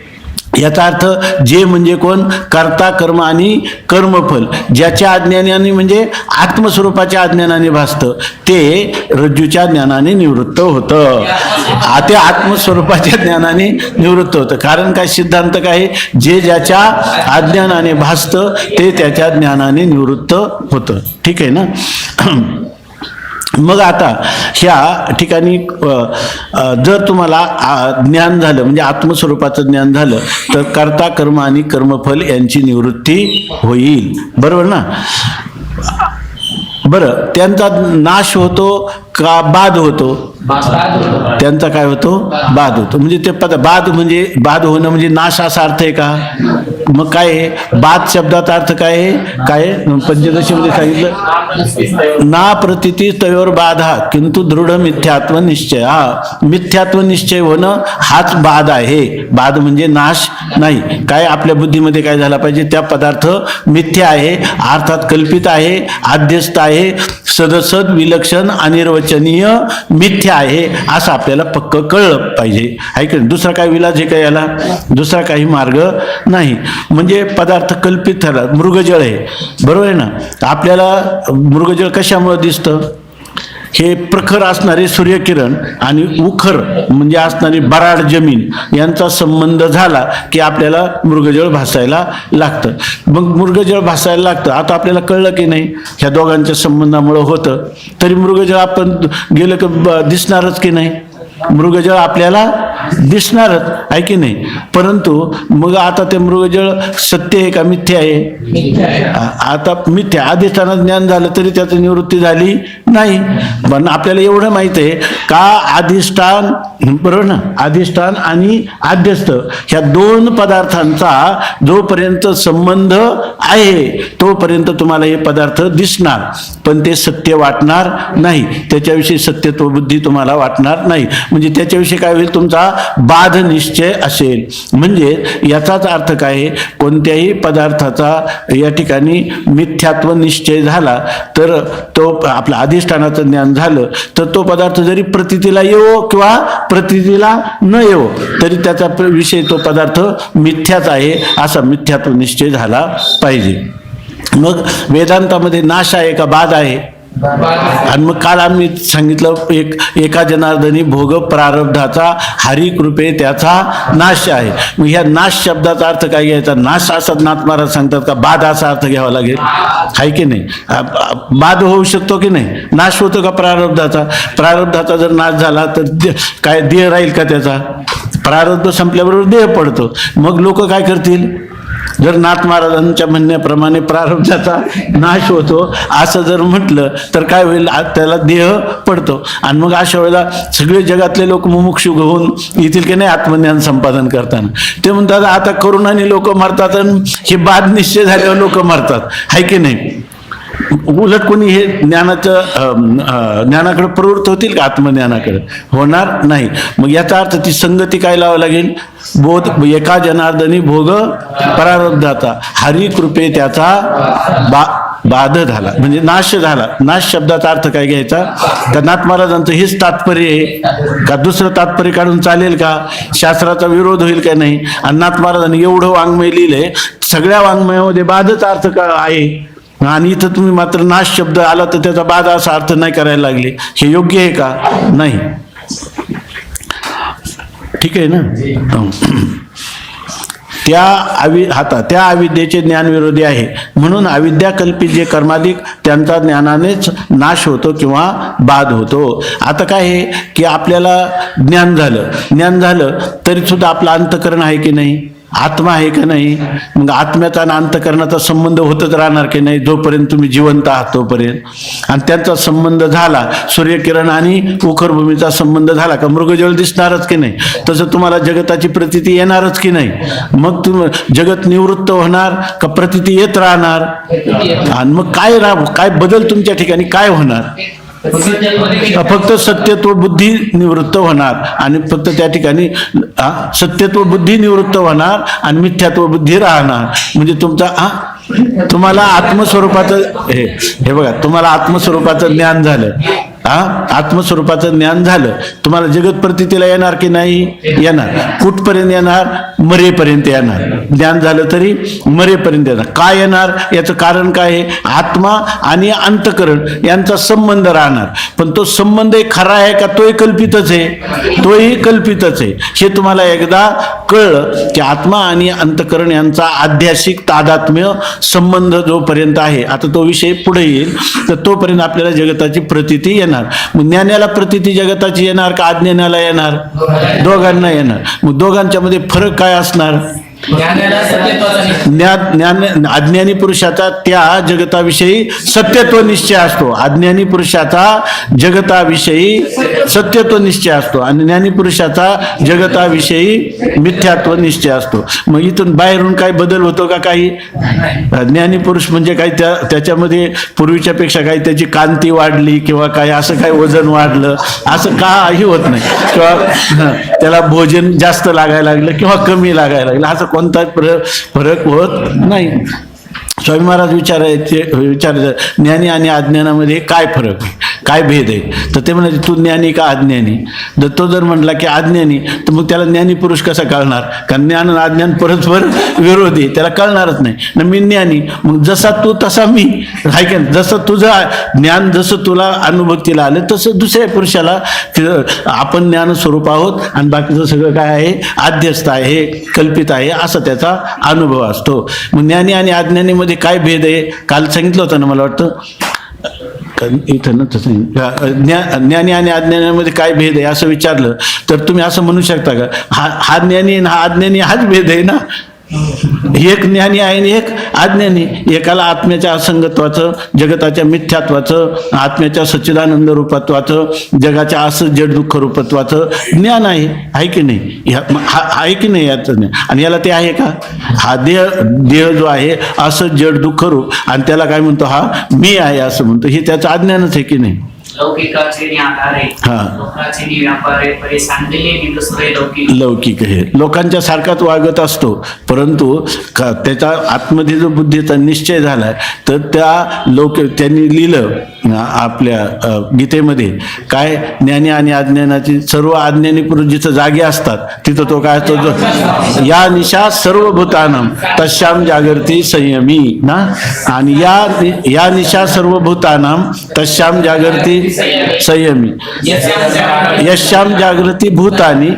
याचा अर्थ जे म्हणजे कोण? कर्ता कर्म आणि कर्मफल ज्याच्या अज्ञानाने म्हणजे आत्मस्वरूपाच्या अज्ञानाने भासतं ते रज्जूच्या ज्ञानाने निवृत्त होतं. ते आत्मस्वरूपाच्या ज्ञानाने निवृत्त होतं. कारण काय? सिद्धांत काय? जे ज्याच्या अज्ञानाने भासतं ते त्याच्या ज्ञानाने निवृत्त होतं. ठीक आहे ना. मग आता ह्या ठिकाणी जर तुम्हाला ज्ञान झालं म्हणजे आत्मस्वरूपाचं ज्ञान झालं तर कर्ता कर्म आणि कर्मफल यांची निवृत्ती होईल, बरोबर ना. बरं, त्यांचा नाश होतो का बाध होतो? त्यांचा काय होतो? बाध होतो. म्हणजे ते बाध म्हणजे बाध होणं म्हणजे नाश असा अर्थ आहे का? मग काय आहे? बाध शब्दाचा अर्थ काय आहे? काय पंचदशीमध्ये सांगितलं? ना प्रतिती तयोर बाधा किंतु दृढ मिथ्यात्व निश्चय. मिथ्यात्व निश्चय होणं हाच बाध आहे. बाध म्हणजे नाश नाही. काय आपल्या बुद्धीमध्ये काय झाला पाहिजे? त्या पदार्थ मिथ्या आहे, अर्थात कल्पित आहे, आद्यस्थ आहे, सदसद विलक्षण अनिर्वचनीय मिथ्या आहे असं आपल्याला पक्क कळलं पाहिजे, आहे की. दुसरा काय विलाज आहे का याला? दुसरा काही मार्ग नाही. म्हणजे पदार्थ कल्पित झाला. मृगजळ आहे, बरोबर आहे ना. आपल्याला मृगजळ कशामुळे दिसतं? हे प्रखर असणारे सूर्यकिरण आणि उखर म्हणजे असणारी बराड जमीन यांचा संबंध झाला की आपल्याला मृगजळ भासायला लागतं. मग मृगजळ भासायला लागतं. आता आपल्याला कळलं की नाही ह्या दोघांच्या संबंधामुळे होतं, तरी मृगजळ आपण गेलं की दिसणारच की नाही, मृगजळ आपल्याला दिसणारच आहे की नाही. परंतु मग आता ते मृगजळ सत्य आहे का मिथ्या आहे? आता मिथ्या. अधिष्ठानात ज्ञान झालं तरी त्याची निवृत्ती झाली नाही. पण आपल्याला एवढं माहित आहे का अधिष्ठान, बरोबर ना, अधिष्ठान आणि आद्यस्थ ह्या दोन पदार्थांचा जोपर्यंत संबंध आहे तोपर्यंत तुम्हाला हे पदार्थ दिसणार, पण ते सत्य वाटणार नाही. त्याच्याविषयी सत्यत्व बुद्धी तुम्हाला वाटणार नाही. म्हणजे त्याच्याविषयी काय होईल, तुमचा बाध निश्चय असेल. म्हणजे याचाच अर्थ काय, कोणत्याही पदार्थाचा या ठिकाणी मिथ्यात्व निश्चय झाला तर तो आपलं अधिष्ठानाचं ज्ञान झालं तर तो पदार्थ जरी प्रतीतीला येवो किंवा प्रतीतीला न येवो तरी त्याचा विषय तो पदार्थ मिथ्याच आहे असा मिथ्यात्व निश्चय झाला पाहिजे. मग वेदांतामध्ये नाश आहे का बाध आहे? आणि मग काल आम्ही सांगितलं एका जनार्दनी भोग प्रारब्धाचा हरी कृपे त्याचा नाश आहे. मग ह्या नाश शब्दाचा अर्थ काय घ्यायचा? नाश असा नाथ महाराज सांगतात का बाध असा अर्थ घ्यावा लागेल? आहे की नाही? बाध होऊ शकतो की नाही? नाश होतो का प्रारब्धाचा? प्रारब्धाचा जर नाश झाला तर काय देह राहील का त्याचा? प्रारब्ध संपल्याबरोबर देह पडतो. मग लोक काय करतील? जर नाथ महाराजांच्या म्हणण्याप्रमाणे प्रारब्धाचा नाश होतो असं जर म्हटलं तर काय होईल? त्याला देह पडतो. आणि मग अशा वेळेला सगळे जगातले लोक मुमुक्षु होऊन येतील की नाही आत्मज्ञान संपादन करताना? ते म्हणतात आता करुणाने लोक मरतात आणि हे बाद निश्चय झाल्यावर लोक मरतात, आहे की नाही? उलट कोणी हे ज्ञानाकडे प्रवृत्त होतील का? आत्मज्ञानाकडे होणार नाही. मग याचा अर्थ ती संगती काय लावावी लागेल? बोध एका जनार्दनी भोग प्रारब्धाचा हरी कृपे त्याचा बाध झाला म्हणजे नाश झाला. नाश शब्दाचा अर्थ काय घ्यायचा? का नाथ महाराजांचं हेच तात्पर्य आहे का दुसरं तात्पर्य काढून चालेल का? शास्त्राचा विरोध होईल का नाही? आणि नाथ महाराजांनी एवढं वाङ्मय लिहिलंय, सगळ्या वाङ्मयामध्ये बाधच अर्थ का आहे आणि इथं तुम्ही मात्र नाश शब्द आला तर त्याचा बाध असा अर्थ नाही करायला लागले. हे योग्य आहे का? नाही. ठीक आहे ना? त्या अविद्येचे ज्ञान विरोधी आहे. म्हणून अविद्या कल्पित जे कर्माधिक त्यांचा ज्ञानानेच नाश होतो किंवा बाध होतो. आता काय आहे की आपल्याला ज्ञान झालं तरी सुद्धा आपलं अंतःकरण आहे की नाही? आत्मा आहे का नाही? मग आत्म्याचा आणि अंतःकरणाचा संबंध होतच राहणार की नाही जोपर्यंत तुम्ही जिवंत आहात तोपर्यंत. आणि त्यांचा संबंध झाला, सूर्यकिरण आणि उखरभूमीचा संबंध झाला का मृगजळ दिसणारच की नाही? तसं तुम्हाला जगताची प्रतीती येणारच की नाही? मग जगत निवृत्त होणार का प्रतीती येत राहणार? आणि मग काय बदल तुमच्या ठिकाणी काय होणार? फक्त सत्यत्व बुद्धी निवृत्त होणार आणि फक्त त्या ठिकाणी सत्यत्व बुद्धी निवृत्त होणार आणि मिथ्यात्व बुद्धी राहणार. म्हणजे तुम्हाला आत्मस्वरूपाचं हे बघा, तुम्हाला आत्मस्वरूपाचं ज्ञान झालं. आत्मस्वरूपाचं ज्ञान झालं, तुम्हाला जगत प्रतीतीला येणार की नाही? येणार. कुठपर्यंत येणार? मरेपर्यंत येणार. ज्ञान झालं तरी मरेपर्यंत येणार. काय येणार? याचं कारण काय आहे? आत्मा आणि अंतःकरण यांचा संबंध राहणार. पण तो संबंध खरा आहे का? तोही कल्पितच आहे. तोही कल्पितच आहे. हे तुम्हाला एकदा कळलं की आत्मा आणि अंतःकरण यांचा आध्यासिक तादात्म्य संबंध जोपर्यंत आहे, आता तो विषय पुढे येईल, तर तोपर्यंत आपल्याला जगताची प्रतीती येणार. मग ज्ञानाला प्रतीती जगताची येणार का अज्ञानाला येणार? दोघांना येणार. मग दोघांच्या मध्ये फरक काय असणार? अज्ञानी पुरुषाचा त्या जगताविषयी सत्यत्व निश्चय असतो. अज्ञानी पुरुषाचा जगताविषयी सत्यत्व निश्चय असतो आणि ज्ञानी पुरुषाचा जगताविषयी मिथ्यात्व निश्चय असतो. मग इथून बाहेरून काय बदल होतो का? काही ज्ञानी पुरुष म्हणजे काही त्याच्यामध्ये पूर्वीच्या पेक्षा काही त्याची कांती वाढली किंवा काय असं काही वजन वाढलं असं काही होत नाही, किंवा त्याला भोजन जास्त लागायला लागलं किंवा कमी लागायला लागलं असं कोणताच फरक होत नाही. स्वामी महाराज विचारायचे ज्ञानी आणि अज्ञानामध्ये काय फरक आहे? काय भेद आहे? तर ते म्हणाले तू ज्ञानी का अज्ञानी? जर तो जर म्हटला की अज्ञानी, तर मग त्याला ज्ञानी पुरुष कसा कळणार? कारण ज्ञान आणि अज्ञान परस्पर विरोधी, त्याला कळणारच नाही ना. मी ज्ञानी, मग जसा तू तसा मी, आहे का? जसं तुझं ज्ञान जसं तुला अनुभूतीला आलं तसं दुसऱ्या पुरुषाला आपण ज्ञान स्वरूप आहोत आणि बाकीचं सगळं काय आहे? आध्यस्त आहे, कल्पित आहे, असा त्याचा अनुभव असतो. मग ज्ञानी आणि अज्ञानीमध्ये काय भेद आहे? काल सांगितलं होतं ना, मला वाटतं इथं ना तसं ज्ञानी आणि अज्ञानामध्ये काय भेद आहे असं विचारलं तर तुम्ही असं म्हणू शकता का हा ज्ञानी आणि हा अज्ञानी हाच भेद आहे ना? एक ज्ञानी आहे आणि एक अज्ञानी. एकाला आत्म्याच्या असंगत्वाचं, जगताच्या मिथ्यात्वाचं, आत्म्याच्या सच्चिदानंद रूपत्वाचं, जगाच्या असं जड दुःख रूपत्वाचं ज्ञान आहे की नाही? आहे की नाही याचं नाही? आणि याला ते आहे का? हा देह जो आहे असं जड दुःख रूप, आणि त्याला काय म्हणतो? हा मी आहे असं म्हणतो. हे त्याचं अज्ञानच आहे की नाही? लौकिक हे लोकांच्या सारखाच वागत असतो, परंतु त्याचा आतमध्ये जो बुद्धीचा निश्चय झालाय तर त्यांनी लिहिलं आपल्या गीतेमध्ये काय? ज्ञानी आणि अज्ञानाची सर्व अज्ञानी पुरुष जिथं जागे असतात तिथं तो काय असतो? या निशा सर्वभूतानां तस्याम जागृती संयमी ना. आणि या निशा सर्वभूतानां तस्याम जागृती संयमी यश्याम जागृती भूतानी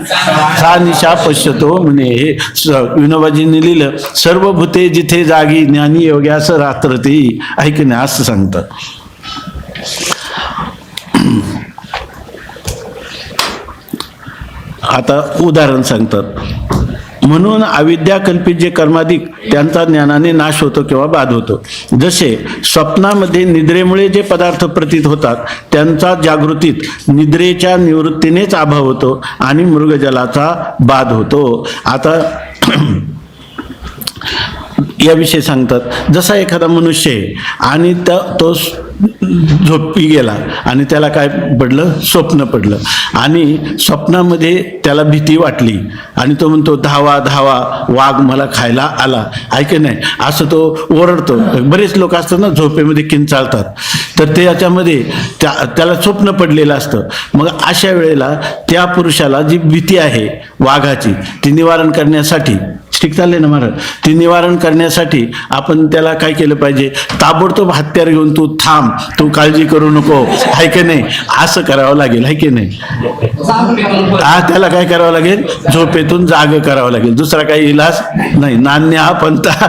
सा निशा पश्यतो म्हणे. हे विनोबाजींनी लिहिलं, सर्व भूते जिथे जागी ज्ञानी योग्यास रात्रती, ऐक नाही असं सांगतात. आता उदाहरण सांगतात. म्हणून अविद्या कल्पित जे कर्माधिक त्यांचा ज्ञानाने नाश होतो किंवा बाध होतो. जसे स्वप्नामध्ये निद्रेमुळे जे पदार्थ प्रतीत होतात त्यांचा जागृतीत निद्रेच्या निवृत्तीनेच अभाव होतो आणि मृगजलाचा बाध होतो. आता याविषयी सांगतात, जसा एखादा मनुष्य आहे आणि तो झोपी गेला आणि त्याला काय पडलं? स्वप्न पडलं. आणि स्वप्नामध्ये त्याला भीती वाटली आणि तो म्हणतो धावा धावा, वाघ मला खायला आला, ऐक नाही असं तो ओरडतो. बरेच लोक असतात ना झोपेमध्ये किंचाळतात, तर ते याच्यामध्ये त्याला स्वप्न पडलेलं असतं. मग अशा वेळेला त्या पुरुषाला जी भीती आहे वाघाची ती निवारण करण्यासाठी, ठीक चालले ना महाराज, ती निवारण करण्यासाठी आपण त्याला काय केलं पाहिजे? ताबडतोब हत्यार घेऊन तू थांब, तू काळजी करू नको, आहे की नाही असं करावं लागेल, आहे की नाही? त्याला काय करावं लागेल? झोपेतून जाग करावं लागेल. दुसरा काही इलाज नाही, नान्य हा पंथा,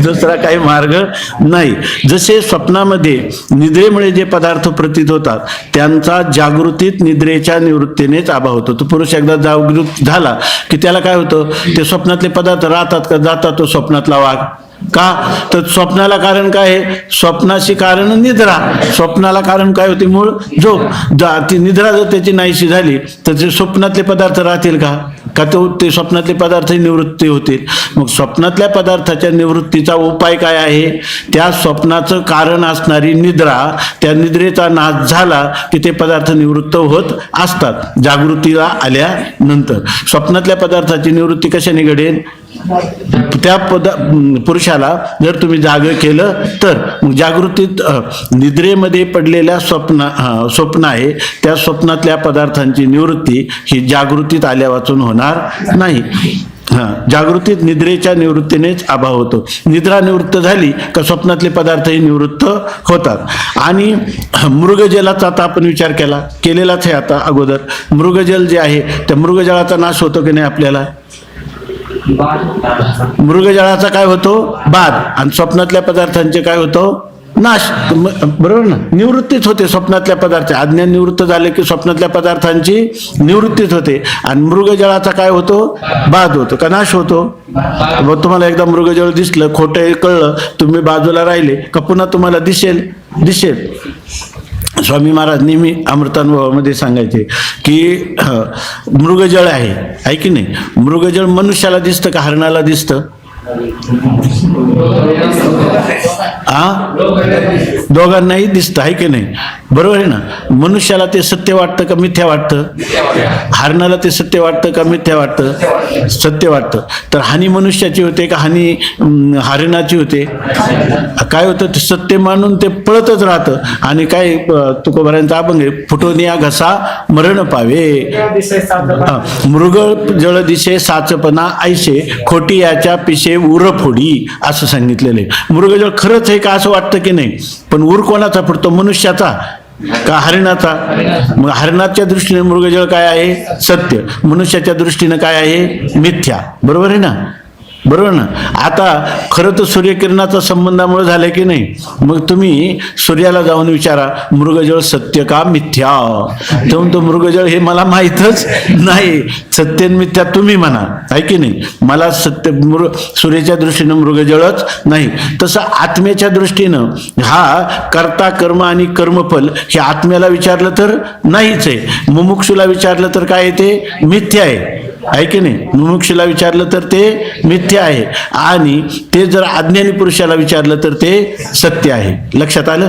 दुसरा काही मार्ग नाही. जसे स्वप्नामध्ये निद्रेमुळे जे पदार्थ प्रतीत होतात त्यांचा जागृतीत निद्रेच्या निवृत्तीनेच अभाव होतो. तो पुरुष एकदा जागृत झाला की त्याला काय होतं? ते स्वप्नातले पदार्थ राहतात का जातात तो स्वप्नातला वाघ? का? तर स्वप्नाला कारण काय आहे? स्वप्नाशी कारण निद्रा. स्वप्नाला कारण काय होते? मूळ झोप. ती निद्रा जर त्याची नाहीशी झाली तर ते स्वप्नातले पदार्थ राहतील का? ते स्वप्नातले पदार्थ निवृत्ती होतील. मग स्वप्नातल्या पदार्थाच्या निवृत्तीचा उपाय काय आहे? त्या स्वप्नाचं कारण असणारी निद्रा, त्या निद्रेचा नाश झाला की ते पदार्थ निवृत्त होत असतात जागृतीला आल्यानंतर. स्वप्नातल्या पदार्थाची निवृत्ती कशाने घडेल? त्या पुरुषाला जर तुम्ही जाग केलं तर. मग जागृतीत निद्रेमध्ये पडलेल्या स्वप्न आहे त्या स्वप्नातल्या पदार्थांची निवृत्ती ही जागृतीत आल्या वाचून होणार नाही. जागृतीत निद्रेच्या निवृत्तीनेच अभाव होतो. निद्रा निवृत्त झाली का स्वप्नातले पदार्थही निवृत्त होतात. आणि मृगजलाचा आता आपण विचार केलेलाच आहे आता अगोदर. मृगजल जे आहे त्या मृगजळाचा नाश होतो की नाही आपल्याला? मृगजळाचा काय होतो? बाध. आणि स्वप्नातल्या पदार्थांचे काय होतो? नाश. बरोबर ना? निवृत्तीच होते स्वप्नातल्या पदार्थ. अज्ञान निवृत्त झाले की स्वप्नातल्या पदार्थांची निवृत्तीच होते. आणि मृगजळाचा काय होतो? बाध होतो का नाश होतो? मग तुम्हाला एकदा मृगजळ दिसलं, खोटं कळलं, तुम्ही बाजूला राहिले का पुन्हा तुम्हाला दिसेल. स्वामी महाराज नेहमी अमृतानुभवामध्ये सांगायचे की मृगजळ आहे की नाही? मृगजळ मनुष्याला दिसतं का हरणाला दिसतं? दोघांनाही दिसतं, आहे की नाही? बरोबर आहे ना? मनुष्याला ते सत्य वाटतं का मिथ्या वाटतं? हरणाला ते सत्य वाटतं का मिथ्या वाटतं? सत्य वाटतं. तर हानी मनुष्याची होते का हानी हरिणाची होते? काय होतं? ते सत्य मानून ते पळतच राहतं. आणि काय तुकोबारांचा अभंग आहे, फुटून या घसा मरण पावे, मृग जळ दिसे साचपणा ऐसे, खोटी याच्या पिशे उर फोडी, असं सांगितलेलं आहे. मृगजळ खरंच आहे का असं वाटतं की नाही? पण उर कोणाचा फुटतो? मनुष्याचा का हरिणाचा? मग हरिणाच्या दृष्टीने मृगजळ काय आहे? सत्य. मनुष्याच्या दृष्टीने काय आहे? मिथ्या. बरोबर आहे ना? बरोबर ना? आता खरं तर सूर्यकिरणाचा संबंधामुळे झालं की नाही? मग तुम्ही सूर्याला जाऊन विचारा, मृगजळ सत्य का मिथ्या? तर तो मृगजळ हे मला माहीतच नाही, सत्य मिथ्या तुम्ही म्हणा, आहे की नाही? मला सत्य सूर्याच्या दृष्टीनं मृगजळच नाही. तसं आत्म्याच्या दृष्टीनं हा कर्ता कर्म आणि कर्मफल हे आत्म्याला विचारलं तर नाहीच आहे. मुमुक्षूला विचारलं तर काय आहे? ते मिथ्या आहे की नाही? मुमुक्षूला विचारलं तर ते मिथ्या आहे, आणि ते जर अज्ञानी पुरुषाला विचारलं तर ते सत्य आहे. लक्षात आलं?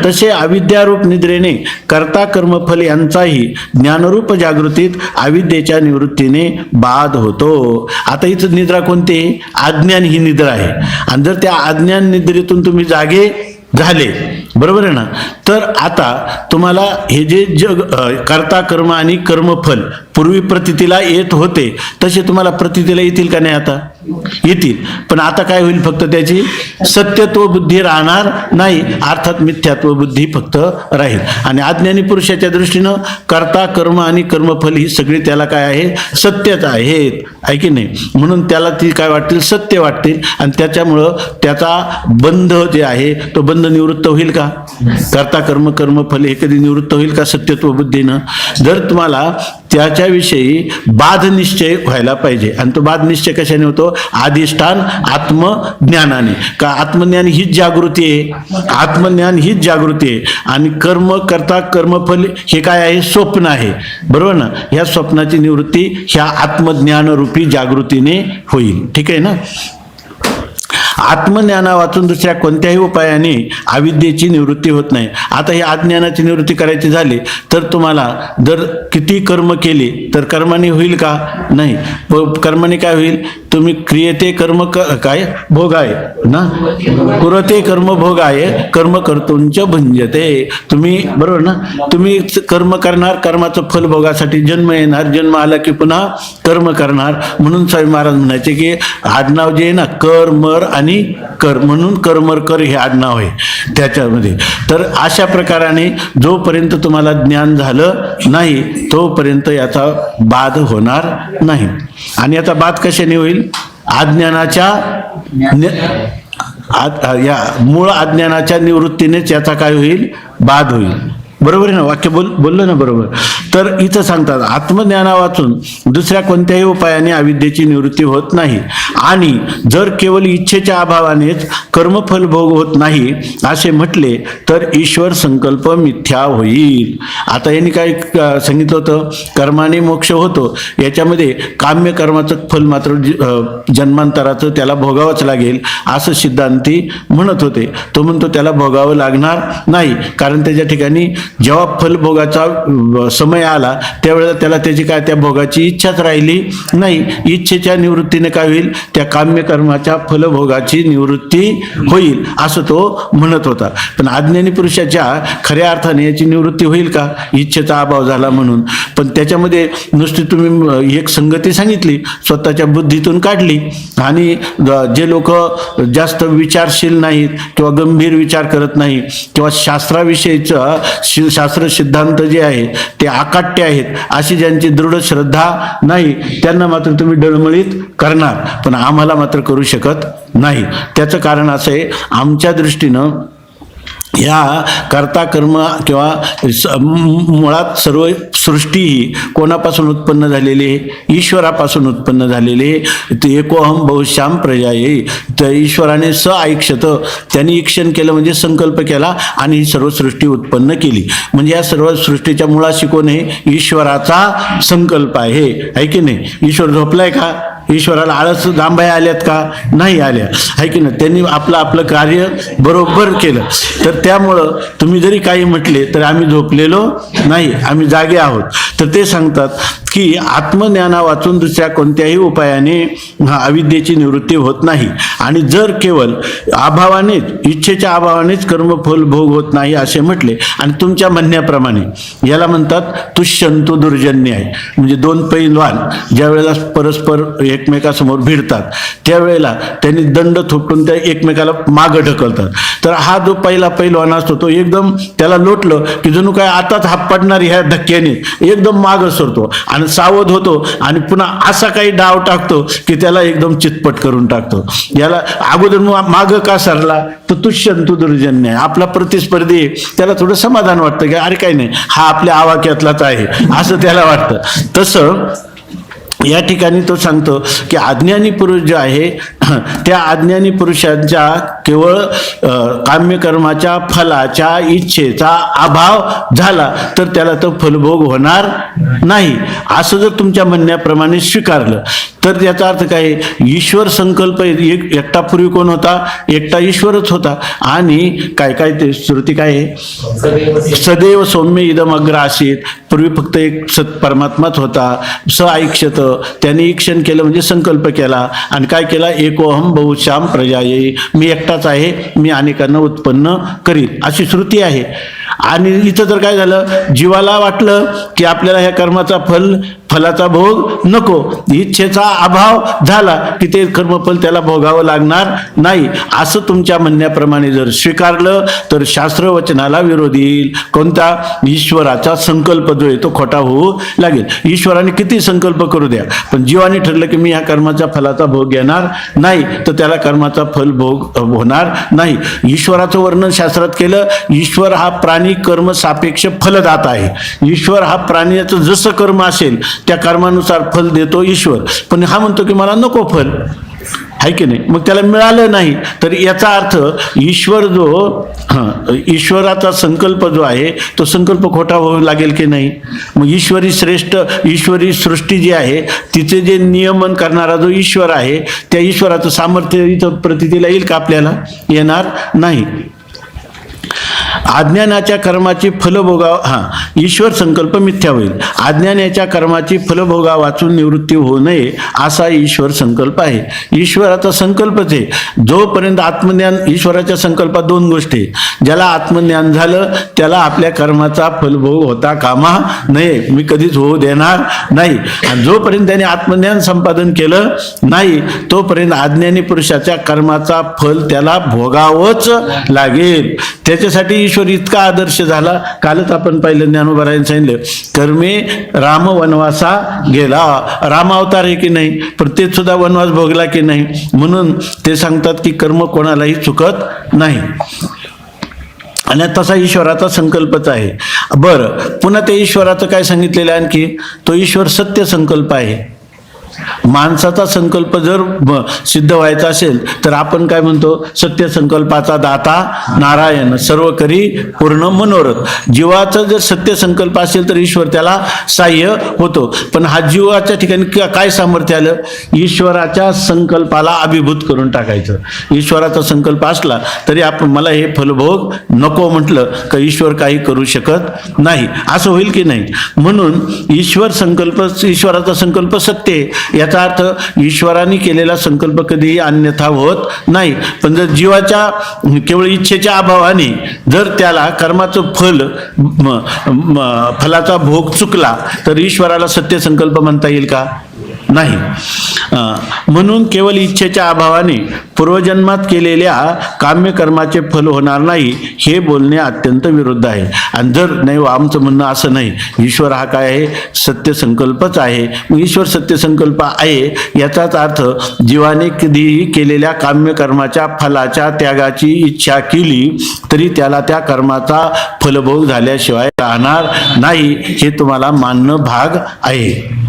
तसे अविद्यारूप निद्रेने कर्ता कर्मफल यांचाही ज्ञानरूप जागृतीत अविद्येच्या निवृत्तीने बाध होतो. आता इथं निद्रा कोणती? अज्ञान ही निद्रा आहे. आणि जर त्या अज्ञान निद्रेतून तुम्ही जागे झाले, बरोबर आहे ना, तर आता तुम्हाला हे जे जग कर्ता कर्म आणि कर्मफल पूर्वी प्रतीतीला येत होते तसे तुम्हाला प्रतीतीला येतील का नाही? आता येतील. पण आता काय होईल? फक्त त्याची सत्यत्व बुद्धी राहणार नाही, अर्थात मिथ्यात्व बुद्धी फक्त राहील. आणि अज्ञानी पुरुषाच्या दृष्टीनं कर्ता कर्म आणि कर्मफल ही सगळी त्याला काय आहे? सत्यच आहेत, आहे की नाही? म्हणून त्याला ती काय वाटतील? सत्य वाटतील. आणि त्याच्यामुळं त्याचा बंध जे आहे तो बंध निवृत्त होईल का? कर्ता कर्म कर्मफल हे कधी निवृत्त होईल का सत्यत्व बुद्धीनं? जर तुम्हाला त्याच्याविषयी बाध निश्चय व्हायला पाहिजे. आणि तो बाध निश्चय कशाने होतो? अधिष्ठान आत्मज्ञानाने. का आत्मज्ञान हीच जागृती आहे, आत्मज्ञान हीच जागृती आहे. आणि कर्म कर्ता कर्मफल हे काय आहे? स्वप्न आहे. बरोबर ना? ह्या स्वप्नाची निवृत्ती ह्या आत्मज्ञानरूपी जागृतीने होईल. ठीक आहे ना? आत्मज्ञाना वाचून दुसऱ्या कोणत्याही उपायाने अविद्येची निवृत्ती होत नाही. आता ही अज्ञानाची निवृत्ती करायची झाली तर तुम्हाला जर किती कर्म केले तर कर्माने होईल का? नाही. कर्माने काय होईल? तुम्ही क्रियते कर्म काय भोग आहे ना, कुरते कर्म भोग आहे, कर्म कर्तुंच भंजते. तुम्ही बरोबर ना? तुम्ही कर्म करणार, कर्माचं फल भोगासाठी जन्म येणार, जन्म आला की पुन्हा कर्म करणार. म्हणून स्वामी महाराज म्हणायचे की आडनाव जे आहे ना, कर मर आणि कर, म्हणून कर्मर कर हे आडनाव आहे त्याच्यामध्ये. तर अशा प्रकाराने जोपर्यंत तुम्हाला ज्ञान झालं नाही तोपर्यंत याचा बाध होणार नाही. आणि याचा बाध कशाने होईल? अज्ञानाच्या या मूळ अज्ञानाच्या निवृत्तीनेच याचा काय होईल? बाध होईल. बरोबर आहे ना? वाक्य बोललो ना बरोबर? तर इथं सांगतात आत्मज्ञाना वाचून दुसऱ्या कोणत्याही उपायाने अविद्येची निवृत्ती होत नाही. आणि जर केवळ इच्छेच्या अभावानेच कर्मफल भोग होत नाही असे म्हटले तर ईश्वर संकल्प मिथ्या होईल. आता यांनी काय सांगितलं होतं? कर्माने मोक्ष होतो, याच्यामध्ये काम्य कर्माचं फल मात्र जन्मांतराचं त्याला भोगावंच लागेल असं सिद्धांती म्हणत होते. तो म्हणतो त्याला भोगावं लागणार नाही, कारण त्याच्या ठिकाणी जेव्हा फलभोगाचा समय आला त्यावेळेला त्याला त्याची काय त्या भोगाची इच्छाच राहिली नाही. इच्छेच्या निवृत्तीने काय होईल? त्या काम्य कर्माच्या फलभोगाची निवृत्ती होईल असं तो म्हणत होता. पण अज्ञानी पुरुषाच्या खऱ्या अर्थाने याची निवृत्ती होईल का? इच्छेचा अभाव झाला म्हणून. पण त्याच्यामध्ये नुसती तुम्ही एक संगती सांगितली, स्वतःच्या बुद्धीतून काढली. आणि जे लोक जास्त विचारशील नाहीत किंवा गंभीर विचार करत नाही किंवा शास्त्राविषयीचं शास्त्र सिद्धांत जे आहे ते अकाट्य आहेत, अशी ज्यांची दृढ श्रद्धा नाही त्यांना मात्र तुम्ही डळमळीत करणार, पण आम्हाला मात्र करू शकत नाही. त्याचं कारण असं आहे, आमच्या दृष्टीनं या कर्ता कर्म किंवा मुळात सर्व सृष्टी ही कोणापासून उत्पन्न झालेली आहे? ईश्वरापासून उत्पन्न झालेली आहे. ते एकोहम बहुश्याम प्रजा येई. तर ईश्वराने स ऐक्षत, त्यांनी ईक्षण केलं म्हणजे संकल्प केला आणि ही सर्व सृष्टी उत्पन्न केली. म्हणजे या सर्व सृष्टीच्या मुळाशी कोण आहे? ईश्वराचा संकल्प आहे की नाही? ईश्वर झोपलाय का? ईश्वराला आळस जांभया आल्यात का? नाही आल्या, आहे की नाही? त्यांनी आपलं आपलं कार्य बरोबर केलं. तर त्यामुळं तुम्ही जरी काही म्हटले तर आम्ही झोपलेलो नाही, आम्ही जागे आहोत. तर ते सांगतात की आत्मज्ञाना वाचून दुसऱ्या कोणत्याही उपायाने अविद्येची निवृत्ती होत नाही. आणि जर केवळ अभावानेच, इच्छेच्या अभावानेच कर्मफल भोग होत नाही असे म्हटले, आणि तुमच्या म्हणण्याप्रमाणे याला म्हणतात तुष्यंतु दुर्जन्य आहे. म्हणजे दोन पैलवान ज्या वेळेला परस्पर एकमेकासमोर भिडतात त्यावेळेला त्यांनी दंड थोपटून त्या एकमेकाला मागं ढकलतात. तर हा जो पहिला पैलवान असतो तो एकदम त्याला लोटलं की जणू काय आताच हात पडणार ह्या धक्क्याने एकदम मागं सरतो आणि सावध होतो आणि पुन्हा असा काही डाव टाकतो की त्याला एकदम चितपट करून टाकतो. याला अगोदर मागं का सरला तर तुष्यंतु दुर्जन्य आहे. आपला प्रतिस्पर्धी त्याला थोडं समाधान वाटतं की अरे काही नाही, हा आपल्या आवाक्यातलाच आहे असं त्याला वाटतं. तसं या ठिकाणी तो सांगतो की अज्ञानी पुरुष जो आहे त्या अज्ञानी पुरुषांच्या केवळ काम्यकर्माच्या फलाच्या इच्छेचा अभाव झाला तर त्याला तो फलभोग होणार नाही असं जर तुमच्या म्हणण्याप्रमाणे स्वीकारलं तर याचा अर्थ काय? ईश्वर संकल्प एकटा पूर्वी कोण होता? एकटा ईश्वरच होता. आणि काय काय ते श्रुती काय आहे? सदैव सौम्य इदम अग्र आसीत. पूर्वी फक्त एक सत परमात्माच होता. स ऐक्षत, त्याने ईक्षण केलं म्हणजे संकल्प केला आणि काय केला? एकोहम बहुश्याम प्रजा येई, मी एकटाच आहे, मी अनेकांना उत्पन्न करीन अशी श्रुती आहे. आणि इथं तर काय झालं? जीवाला वाटलं की आपल्याला ह्या कर्माचा फलाचा भोग नको, इच्छेचा अभाव झाला की ते कर्मफल त्याला भोगावं लागणार नाही असं तुमच्या म्हणण्याप्रमाणे जर स्वीकारलं तर शास्त्रवचनाला विरोध येईल. कोणता? ईश्वराचा संकल्प जो आहे तो खोटा होऊ लागेल. ईश्वराने किती संकल्प करू द्या, पण जीवाने ठरलं की मी ह्या कर्माच्या फलाचा भोग घेणार नाही तर त्याला कर्माचा फल भोग होणार नाही. ईश्वराचं वर्णन शास्त्रात केलं. ईश्वर हा प्राणी कर्म सापेक्ष फलदाता आहे. ईश्वर हा प्राण्याचं जसं कर्म असेल त्या कर्मानुसार फल देतो ईश्वर. पण हा म्हणतो की मला नको फल, आहे की नाही? मग त्याला मिळालं नाही तर याचा अर्थ ईश्वर जो ईश्वराचा संकल्प जो आहे तो संकल्प खोटा होऊ लागेल की नाही? मग ईश्वरी श्रेष्ठ ईश्वरी सृष्टी जी आहे तिचे जे नियमन करणारा जो ईश्वर आहे त्या ईश्वराचं सामर्थ्य इथं प्रतीला येईल का? आपल्याला येणार नाही. अज्ञानाच्या कर्माची फलभोगा ईश्वर संकल्प मिथ्या होईल. अज्ञानाच्या कर्माची फलभोगा वाचून निवृत्ती होऊ नये असा ईश्वर संकल्प आहे. ईश्वराचा संकल्पच आहे. जोपर्यंत आत्मज्ञान, ईश्वराच्या संकल्पात दोन गोष्टी, ज्याला आत्मज्ञान झालं त्याला आपल्या कर्माचा फलभोग होता कामा नये, मी कधीच होऊ देणार नाही. आणि जोपर्यंत त्याने आत्मज्ञान संपादन केलं नाही तोपर्यंत अज्ञानी पुरुषाच्या कर्माचा फल त्याला भोगावंच लागेल. त्याच्यासाठी ईश्वर इतका आदर्श झाला. कालच आपण पाहिलं, ज्ञानोबारायांनी सांगितलं कर्मे राम वनवासा गेला. राम अवतार आहे की नाही, पण ते सुद्धा वनवास भोगला की नाही. म्हणून ते सांगतात की कर्म कोणालाही चुकत नाही आणि तसा ईश्वराचा संकल्पच आहे. बरं, पुन्हा ते ईश्वराचं काय सांगितलेलं आहे आणखी? तो ईश्वर सत्य संकल्प आहे. माणसाचा संकल्प जर सिद्ध व्हायचा असेल तर आपण काय म्हणतो? सत्य संकल्पाचा दाता नारायण, सर्व करी पूर्ण मनोरथ. जीवाचा जर सत्य संकल्प असेल तर ईश्वर त्याला साह्य होतो. पण हा जीवाच्या ठिकाणी काय सामर्थ्य आलं? ईश्वराच्या संकल्पाला अभिभूत करून टाकायचं. ईश्वराचा संकल्प असला तरी आपण मला हे फलभोग नको म्हटलं का ईश्वर काही करू शकत नाही, असं होईल की नाही? म्हणून ईश्वर संकल्प, ईश्वराचा संकल्प सत्य आहे. याचा अर्थ ईश्वराने केलेला संकल्प कधीही अन्यथा होत नाही. पण जर जीवाच्या केवळ इच्छेच्या अभावाने जर त्याला कर्माचं फलाचा भोग चुकला तर ईश्वराला सत्य संकल्प म्हणता येईल का? नाही. म्हणून केवळ इच्छेच्या अभावाने पूर्वजन्मात केलेल्या काम्यकर्माचे फल होणार नाही हे बोलणे अत्यंत विरुद्ध आहे. आणि जर नाही, आमचं म्हणणं असं नाही, ईश्वर हा काय आहे? सत्य संकल्पच आहे. ईश्वर सत्य संकल्प आहे याचाच अर्थ जीवाने कधीही केलेल्या काम्यकर्माच्या फलाच्या त्यागाची इच्छा केली तरी त्याला त्या कर्माचा फलभोग झाल्याशिवाय राहणार नाही, हे तुम्हाला मानणं भाग आहे.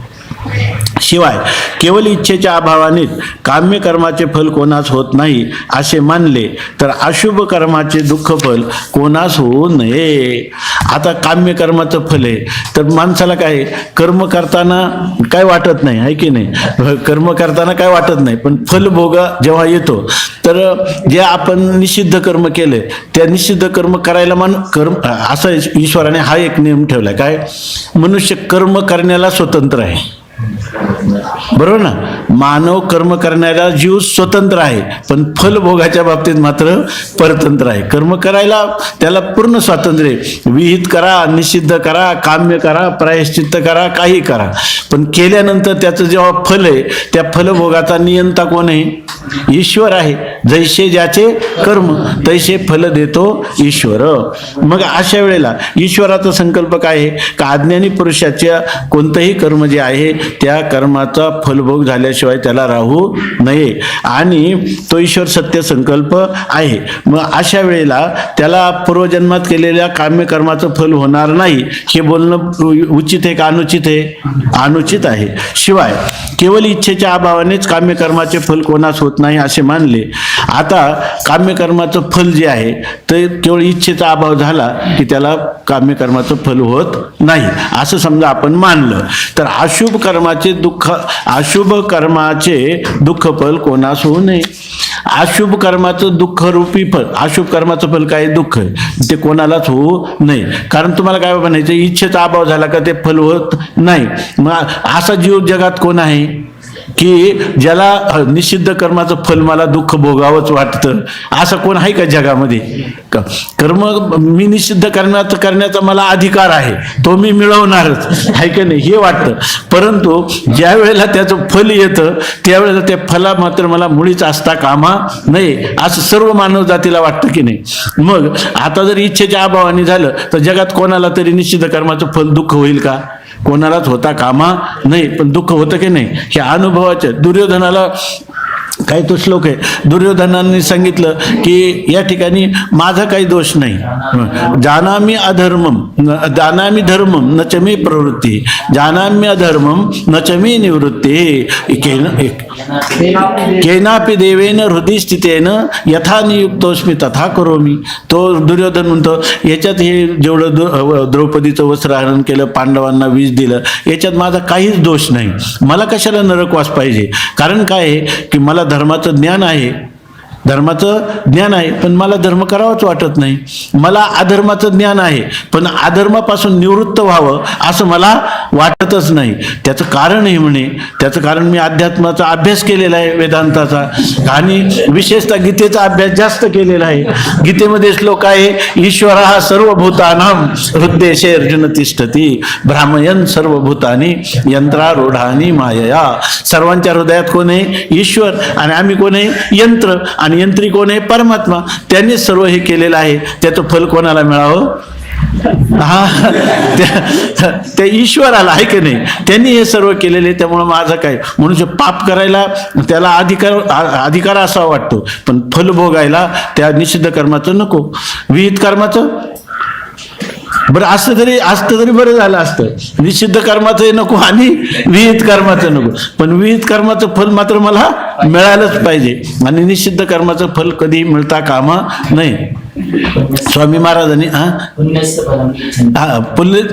शिवाय केवळ इच्छेच्या अभावानेच काम्य कर्माचे फल कोणास होत नाही असे मानले तर अशुभ कर्माचे दुःख फल कोणास होऊ नये. आता काम्य कर्माचं फल आहे तर माणसाला काय कर्म करताना काय वाटत नाही आहे की नाही, कर्म करताना काय वाटत नाही, पण फलभोग जेव्हा येतो तर जे आपण निषिद्ध कर्म केले त्या निषिद्ध कर्म करायला असा ईश्वराने हा एक नियम ठेवलाय, काय मनुष्य कर्म करण्याला स्वतंत्र आहे. बरोबर ना, मानव कर्म करणारा जीव स्वतंत्र आहे पण फलभोगाच्या बाबतीत मात्र परतंत्र आहे. कर्म करायला त्याला पूर्ण स्वातंत्र्य आहे. विहित करा, निषिद्ध करा, काम्य करा, प्रायश्चित्त करा, काही करा, पण केल्यानंतर त्याचं जेव्हा फल आहे त्या फलभोगाचा नियंता कोण आहे? ईश्वर आहे. जैसे ज्याचे कर्म तैसे फल देतो ईश्वर. मग अशा वेळेला ईश्वराचा संकल्प काय आहे का अज्ञानी पुरुषाच्या कोणतंही कर्म जे आहे त्या कर्माचा फलभोग झाल्याशिवाय त्याला राहू नये आणि तो ईश्वर सत्य संकल्प आहे. मग अशा वेळेला त्याला पूर्वजन्मात केलेल्या काम्य कर्माचं फल होणार नाही हे बोलणं उचित आहे का अनुचित आहे? अनुचित आहे. शिवाय केवळ इच्छेच्या अभावानेच काम्य कर्माचे फल कोणास होत नाही असे मानले. आता काम्य कर्माचं फल जे आहे ते केवळ इच्छेचा अभाव झाला की त्याला काम्य कर्माचं फल होत नाही असं समजा आपण मानलं तर अशुभ कर्माचे दुःख फल कोणास होऊ नये. अशुभ कर्माचं दुःख रूपी फल, अशुभ कर्माचं फल काय दुःख आहे ते कोणालाच होऊ नये. कारण तुम्हाला काय म्हणायचं, इच्छेचा अभाव झाला का ते फल होत नाही. मग असा जीव जगात कोण आहे की ज्याला निषिद्ध कर्माचं फल मला दुःख भोगावंच वाटतं? असं कोण आहे का जगामध्ये? कर्म मी निषिद्ध करण्याचा मला अधिकार आहे, तो मी मिळवणारच आहे का नाही हे वाटतं. परंतु ज्या वेळेला त्याचं फल येतं त्यावेळेला त्या फला मात्र मला मुळीच असता कामा नये असं सर्व मानव जातीला वाटतं की नाही. मग आता जर इच्छेच्या अभावाने झालं तर जगात कोणाला तरी निषिद्ध कर्माचं फल दुःख होईल का? कोणालाच होता कामा नाही. पण दुःख होतं की नाही हे अनुभवाचं. दुर्योधनाला काही तो श्लोक आहे, दुर्योधनाने सांगितलं की या ठिकाणी माझा काही दोष नाही. जानामि धर्मम न च मे प्रवृत्ती, जानाम्य अधर्मम न च मे निवृत्ती. केनापि देवेन हृदय स्थितेन यथा नियुक्तोस्मी तथा करोमी. तो दुर्योधन म्हणतो याच्यात हे जेवढं द्रौपदीचं वस्त्रहरण केलं, पांडवांना विष दिलं, याच्यात माझा काहीच दोष नाही. मला कशाला नरकवास पाहिजे? कारण काय आहे की मला धर्माचं ज्ञान आहे, पण मला धर्म करावाच वाटत नाही. मला अधर्माचं ज्ञान आहे पण अधर्मापासून निवृत्त व्हावं असं मला वाटतच नाही. त्याचं कारण आहे म्हणे, त्याचं कारण मी अध्यात्माचा अभ्यास केलेला आहे, वेदांताचा, आणि विशेषतः गीतेचा अभ्यास जास्त केलेला आहे. गीतेमध्ये श्लोक आहे, ईश्वरः सर्वभूतानां हृदयेषे अर्जुन तिष्ठती भ्रामयन् सर्वभूतानि यंत्रारूढानि मायया. सर्वांच्या हृदयात कोण आहे? ईश्वर. आणि आम्ही कोण आहे? यंत्र. आणि यंत्री कोण आहे? परमात्मा. त्यांनी सर्व हे केलेलं आहे. त्याचं फल कोणाला मिळावं? त्या ईश्वराला आहे की नाही, त्यांनी हे सर्व केलेले. त्यामुळे माझं काय मनुष्य पाप करायला त्याला अधिकार असा वाटतो पण फल भोगायला त्या निषिद्ध कर्माचं नको, विहित कर्माचं बरं असतं तरी बरं झालं असतं. निषिद्ध कर्माचं नको आणि विहित कर्माचं नको, पण विहित कर्माचं फल मात्र मला मिळालंच पाहिजे आणि निषिद्ध कर्माचं फल कधी मिळता कामा नये. स्वामी महाराजांनी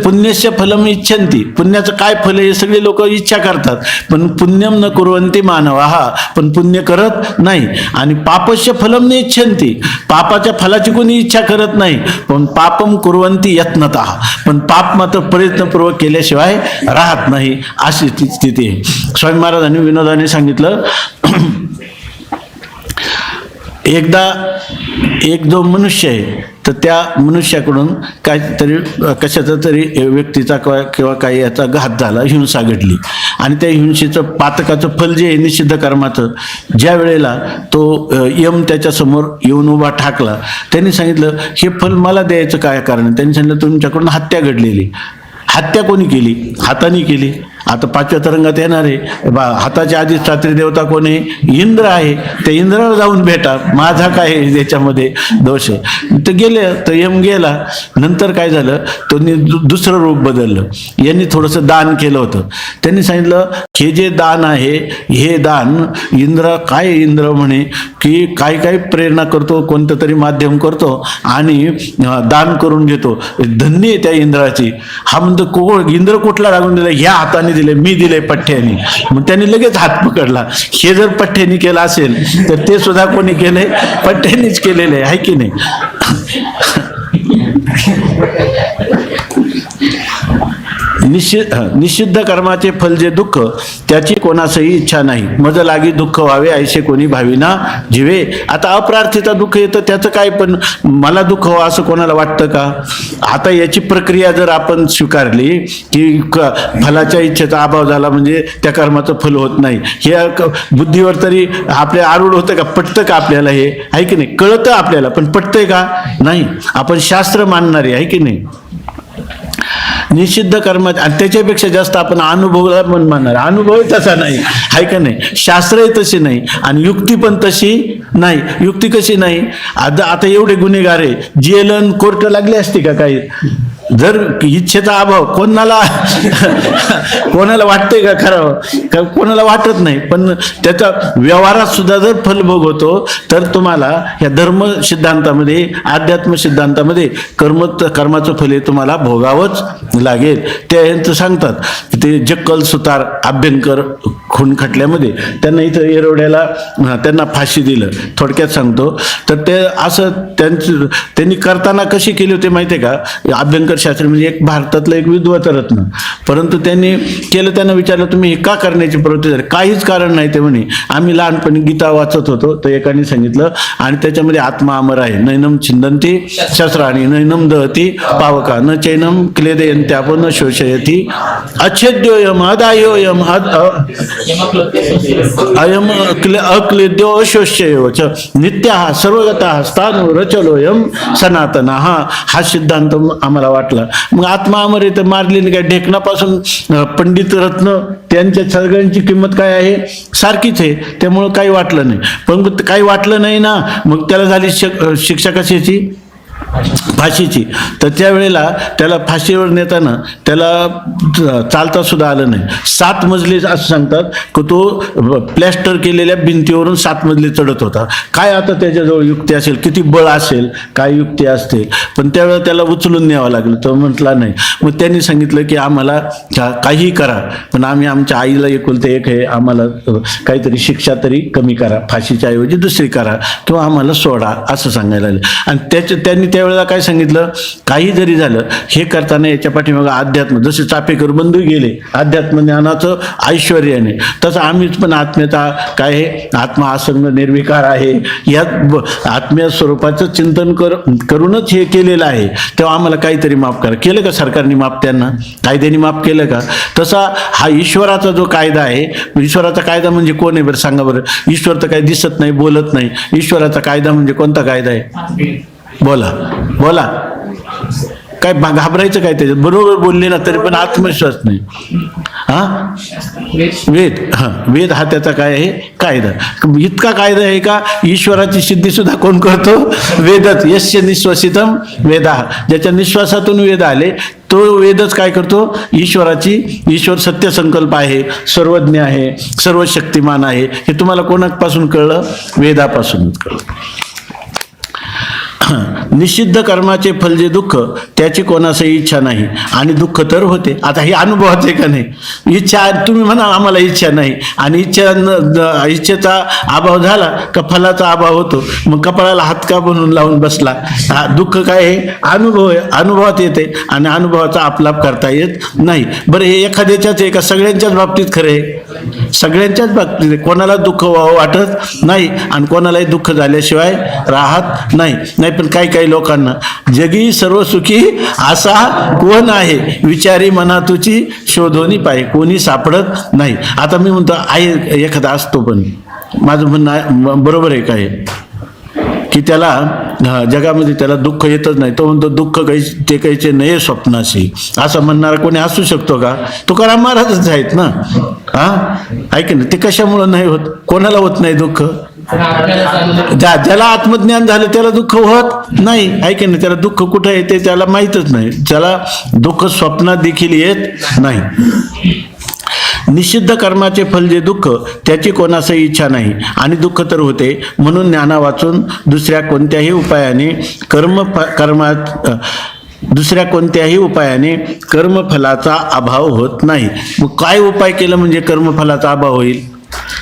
पुण्यस्य फलम इच्छन्ति, पुण्याचं काय फल हे सगळे लोक इच्छा करतात पण पुण्यम न कुर्वन्ति मानवाः, पण पुण्य करत नाही. आणि पापस्य फलम न इच्छन्ति, पापाच्या फलाची कोणी इच्छा करत नाही पण पापम कुर्वन्ति यत्नतः, पण पाप मात्र प्रयत्नपूर्वक केल्याशिवाय राहत नाही. अशी स्थिती आहे. स्वामी महाराजांनी विनोदाने सांगितलं, एकदा एक जो मनुष्य आहे तर त्या मनुष्याकडून काहीतरी कशाचा तरी व्यक्तीचा किंवा काही याचा घात झाला, हिंसा घडली आणि त्या हिंसेचं पातकाचं फल जे आहे निषिद्ध कर्माचं, ज्या वेळेला तो यम त्याच्यासमोर येऊन उभा ठाकला, त्यांनी सांगितलं हे फल मला द्यायचं काय कारण? त्यांनी सांगितलं तुमच्याकडून हत्या घडलेली. हत्या कोणी केली? हाताने केली. आता 5व्या तरंगात येणार आहे हाताच्या आधी रात्री देवता कोण आहे? इंद्र आहे. त्या इंद्राला जाऊन भेटा, माझा काय त्याच्यामध्ये दोष आहे. तर गेले, तर यम गेला. नंतर काय झालं, त्यांनी दुसरं रूप बदललं. यांनी थोडंसं दान केलं होतं. त्यांनी सांगितलं हे जे दान आहे, हे दान इंद्र म्हणे की काय काय प्रेरणा करतो, कोणतं तरी माध्यम करतो आणि दान करून घेतो. धन्य आहे त्या इंद्राची. हा म्हणतो इंद्र कुठला लागून दिला? ह्या हाताने दिले, मी दिले पठ्ठ्याने. मग त्यांनी लगेच हात पकडला. हे जर पठ्ठ्याने केलं असेल तर ते सुद्धा कोणी केलंय? पठ्ठ्यानेच केलेलं आहे की नाही? निषिद्ध कर्माचे फल जे दुःख, त्याची कोणासही इच्छा नाही. मज लागी दुःख व्हावे ऐसे कोणी भाविना जीवे. आता अप्रार्थिता दुःख येतं, त्याचं काय, पण मला दुःख व्हावं असं कोणाला वाटतं का? आता याची प्रक्रिया जर आपण स्वीकारली की फलाच्या इच्छेचा अभाव झाला म्हणजे त्या कर्माचं फल होत नाही, हे बुद्धीवर तरी आपल्या आरूढ होतं का? पटतं का आपल्याला? हे आहे की नाही? कळतं आपल्याला, पण पटतंय का? नाही. आपण शास्त्र मानणारे आहे की नाही? निषिद्ध कर्म, आणि त्याच्यापेक्षा जास्त आपण अनुभवला पण म्हणणार. अनुभव तसा नाही आहे का नाही? शास्त्रही तशी नाही आणि युक्ती पण तशी नाही. युक्ती कशी नाही? आता एवढे गुन्हेगार आहे, जेलन कोर्ट लागली असती का काही? जर इच्छेचा अभाव कोणाला वाटतंय का खरं? कोणाला वाटत नाही. पण त्याचा व्यवहारात सुद्धा जर फलभोग होतो, तर तुम्हाला या धर्म सिद्धांतामध्ये, अध्यात्म सिद्धांतामध्ये कर्माचं फल हे तुम्हाला भोगावंच लागेल. ते यांचं सांगतात, ते जक्कल सुतार अभ्यंकर खून खटल्यामध्ये त्यांना इथं येरवड्याला त्यांना फाशी दिलं. थोडक्यात सांगतो, तर ते असं त्यांनी करताना कशी केली होती माहिती आहे का? अभ्यंकर शास्त्री म्हणजे एक भारतातलं एक विद्वत रत्न. परंतु त्यांनी केलं, त्यांना विचारलं तुम्ही हे का करण्याची प्रवृत्ती झाली? काहीच कारण नाही. ते म्हणे आम्ही लहानपणी गीता वाचत होतो, तर एकाने सांगितलं, आणि त्याच्यामध्ये आत्मा अमर आहे. नैनम छिंदंती शस्त्राणी नैनम दहती पावका न चैनम क्लेदयंत्यापन शोषयती अच्छेद्योयम अदायोयम अयम अक्लेद्यो शोष्ययोच नित्याः सर्वगतः स्थानो रचलोयम सनातना. हा सिद्धांत आम्हाला वाटला. मग आत्मा अमर आहे तर मारलेली काय? ढेकणापासून पंडित रत्न त्यांच्या सगळ्यांची किंमत काय आहे? सारखीच आहे. त्यामुळं काही वाटलं नाही. पण काही वाटलं नाही ना, मग त्याला झाली शिक्षा कशाची? फाशीची. तर त्यावेळेला त्याला फाशीवर नेताना त्याला चालता सुद्धा आलं नाही. 7 मजले असं सांगतात की तो प्लॅस्टर केलेल्या भिंतीवरून 7 मजले चढत होता. काय आता त्याच्याजवळ युक्ती असेल, किती बळ असेल, काय युक्ती असते? पण त्यावेळेला त्याला उचलून न्यावं लागलं. तो म्हटला नाही. मग त्यांनी सांगितलं की आम्हाला काही करा, पण आम्ही आमच्या आईला एकुलते एक आहे, आम्हाला काहीतरी शिक्षा तरी कमी करा, फाशीच्या ऐवजी दुसरी करा किंवा आम्हाला सोडा, असं सांगायला लागले. आणि त्यांनी त्यावेळेला काय सांगितलं, काही जरी झालं हे करताना याच्या पाठीमागं अध्यात्म, जसे चापेकर बंधू गेले अध्यात्म ज्ञानाचं ऐश्वर्याने, तसं आम्हीच पण आत्म्याचा काय आहे, आत्मा असंग निर्विकार आहे, यात आत्म्य स्वरूपाचं चिंतन करूनच हे केलेलं आहे. तेव्हा आम्हाला काहीतरी माफ करा. केलं का सरकारने माफ? त्यांना कायद्याने माफ केलं का? तसा हा ईश्वराचा जो कायदा आहे, ईश्वराचा कायदा म्हणजे कोण आहे बरं सांगा बरं? ईश्वर तर काही दिसत नाही, बोलत नाही. ईश्वराचा कायदा म्हणजे कोणता कायदा आहे? बोला बोला. काय घाबरायचं काय त्याच्यात? बरोबर बोलले ना तरी पण आत्मविश्वास नाही. वेद, वेद हा त्याचा काय आहे? कायदा. इतका कायदा आहे का ईश्वराची सिद्धी सुद्धा कोण करतो? वेदच. यस्य निश्वसितम वेदा, ज्याच्या निश्वासातून वेद आले तो वेदच काय करतो? ईश्वर सत्य संकल्प आहे, सर्वज्ञ आहे, सर्व शक्तिमान आहे. हे तुम्हाला कोणापासून कळलं? वेदापासूनच कळलं. निषिद्ध कर्माचे फल जे दुःख, त्याची कोणासही इच्छा नाही आणि दुःख तर होते. आता हे अनुभवाचं आहे का नाही? इच्छा, तुम्ही म्हणा आम्हाला इच्छा नाही, आणि इच्छेचा अभाव झाला का फलाचा अभाव होतो. मग कपाळाला हात का बनवून लावून बसला? दुःख काय आहे? अनुभव आहे. अनुभवात येते आणि अनुभवाचा आपलाप करता येत नाही. बरं, हे एखाद्याच्याच आहे का सगळ्यांच्याच बाबतीत खरं आहे? सगळ्यांच्याच बाबतीत. कोणाला दुःख व्हावं वाटत नाही आणि कोणालाही दुःख झाल्याशिवाय राहत नाही. पण काही लोकांना जगी सर्व सुखी असा कोण आहे, विचारी मना तुझी शोधोनी पाय, कोणी सापडत नाही. आता मी म्हणतो आहे एखादा असतो, पण माझं म्हणणं बरोबर आहे काय? की त्याला जगामध्ये त्याला दुःख येतच नाही. तो म्हणतो दुःख ते काहीचे नये स्वप्नाशी, असं म्हणणारा कोणी असू शकतो का? तुकाराम महाराजच आहेत ना. ऐक ना, ते कशामुळं नाही होत? कोणाला होत नाही दुःख? ज्याला आत्मज्ञान झालं त्याला दुःख होत नाही. ऐक ना, त्याला दुःख कुठं येते त्याला माहीतच नाही. त्याला दुःख स्वप्नात देखील येत नाही. निषिद्ध कर्माचे फल जे दुःख, त्याची कोणासही इच्छा नाही आणि दुःख तर होते. म्हणून ज्ञाना वाचून दुसऱ्या कोणत्याही उपायाने कर्मफलाचा अभाव होत नाही. मग काय उपाय केलं म्हणजे कर्मफलाचा अभाव होईल?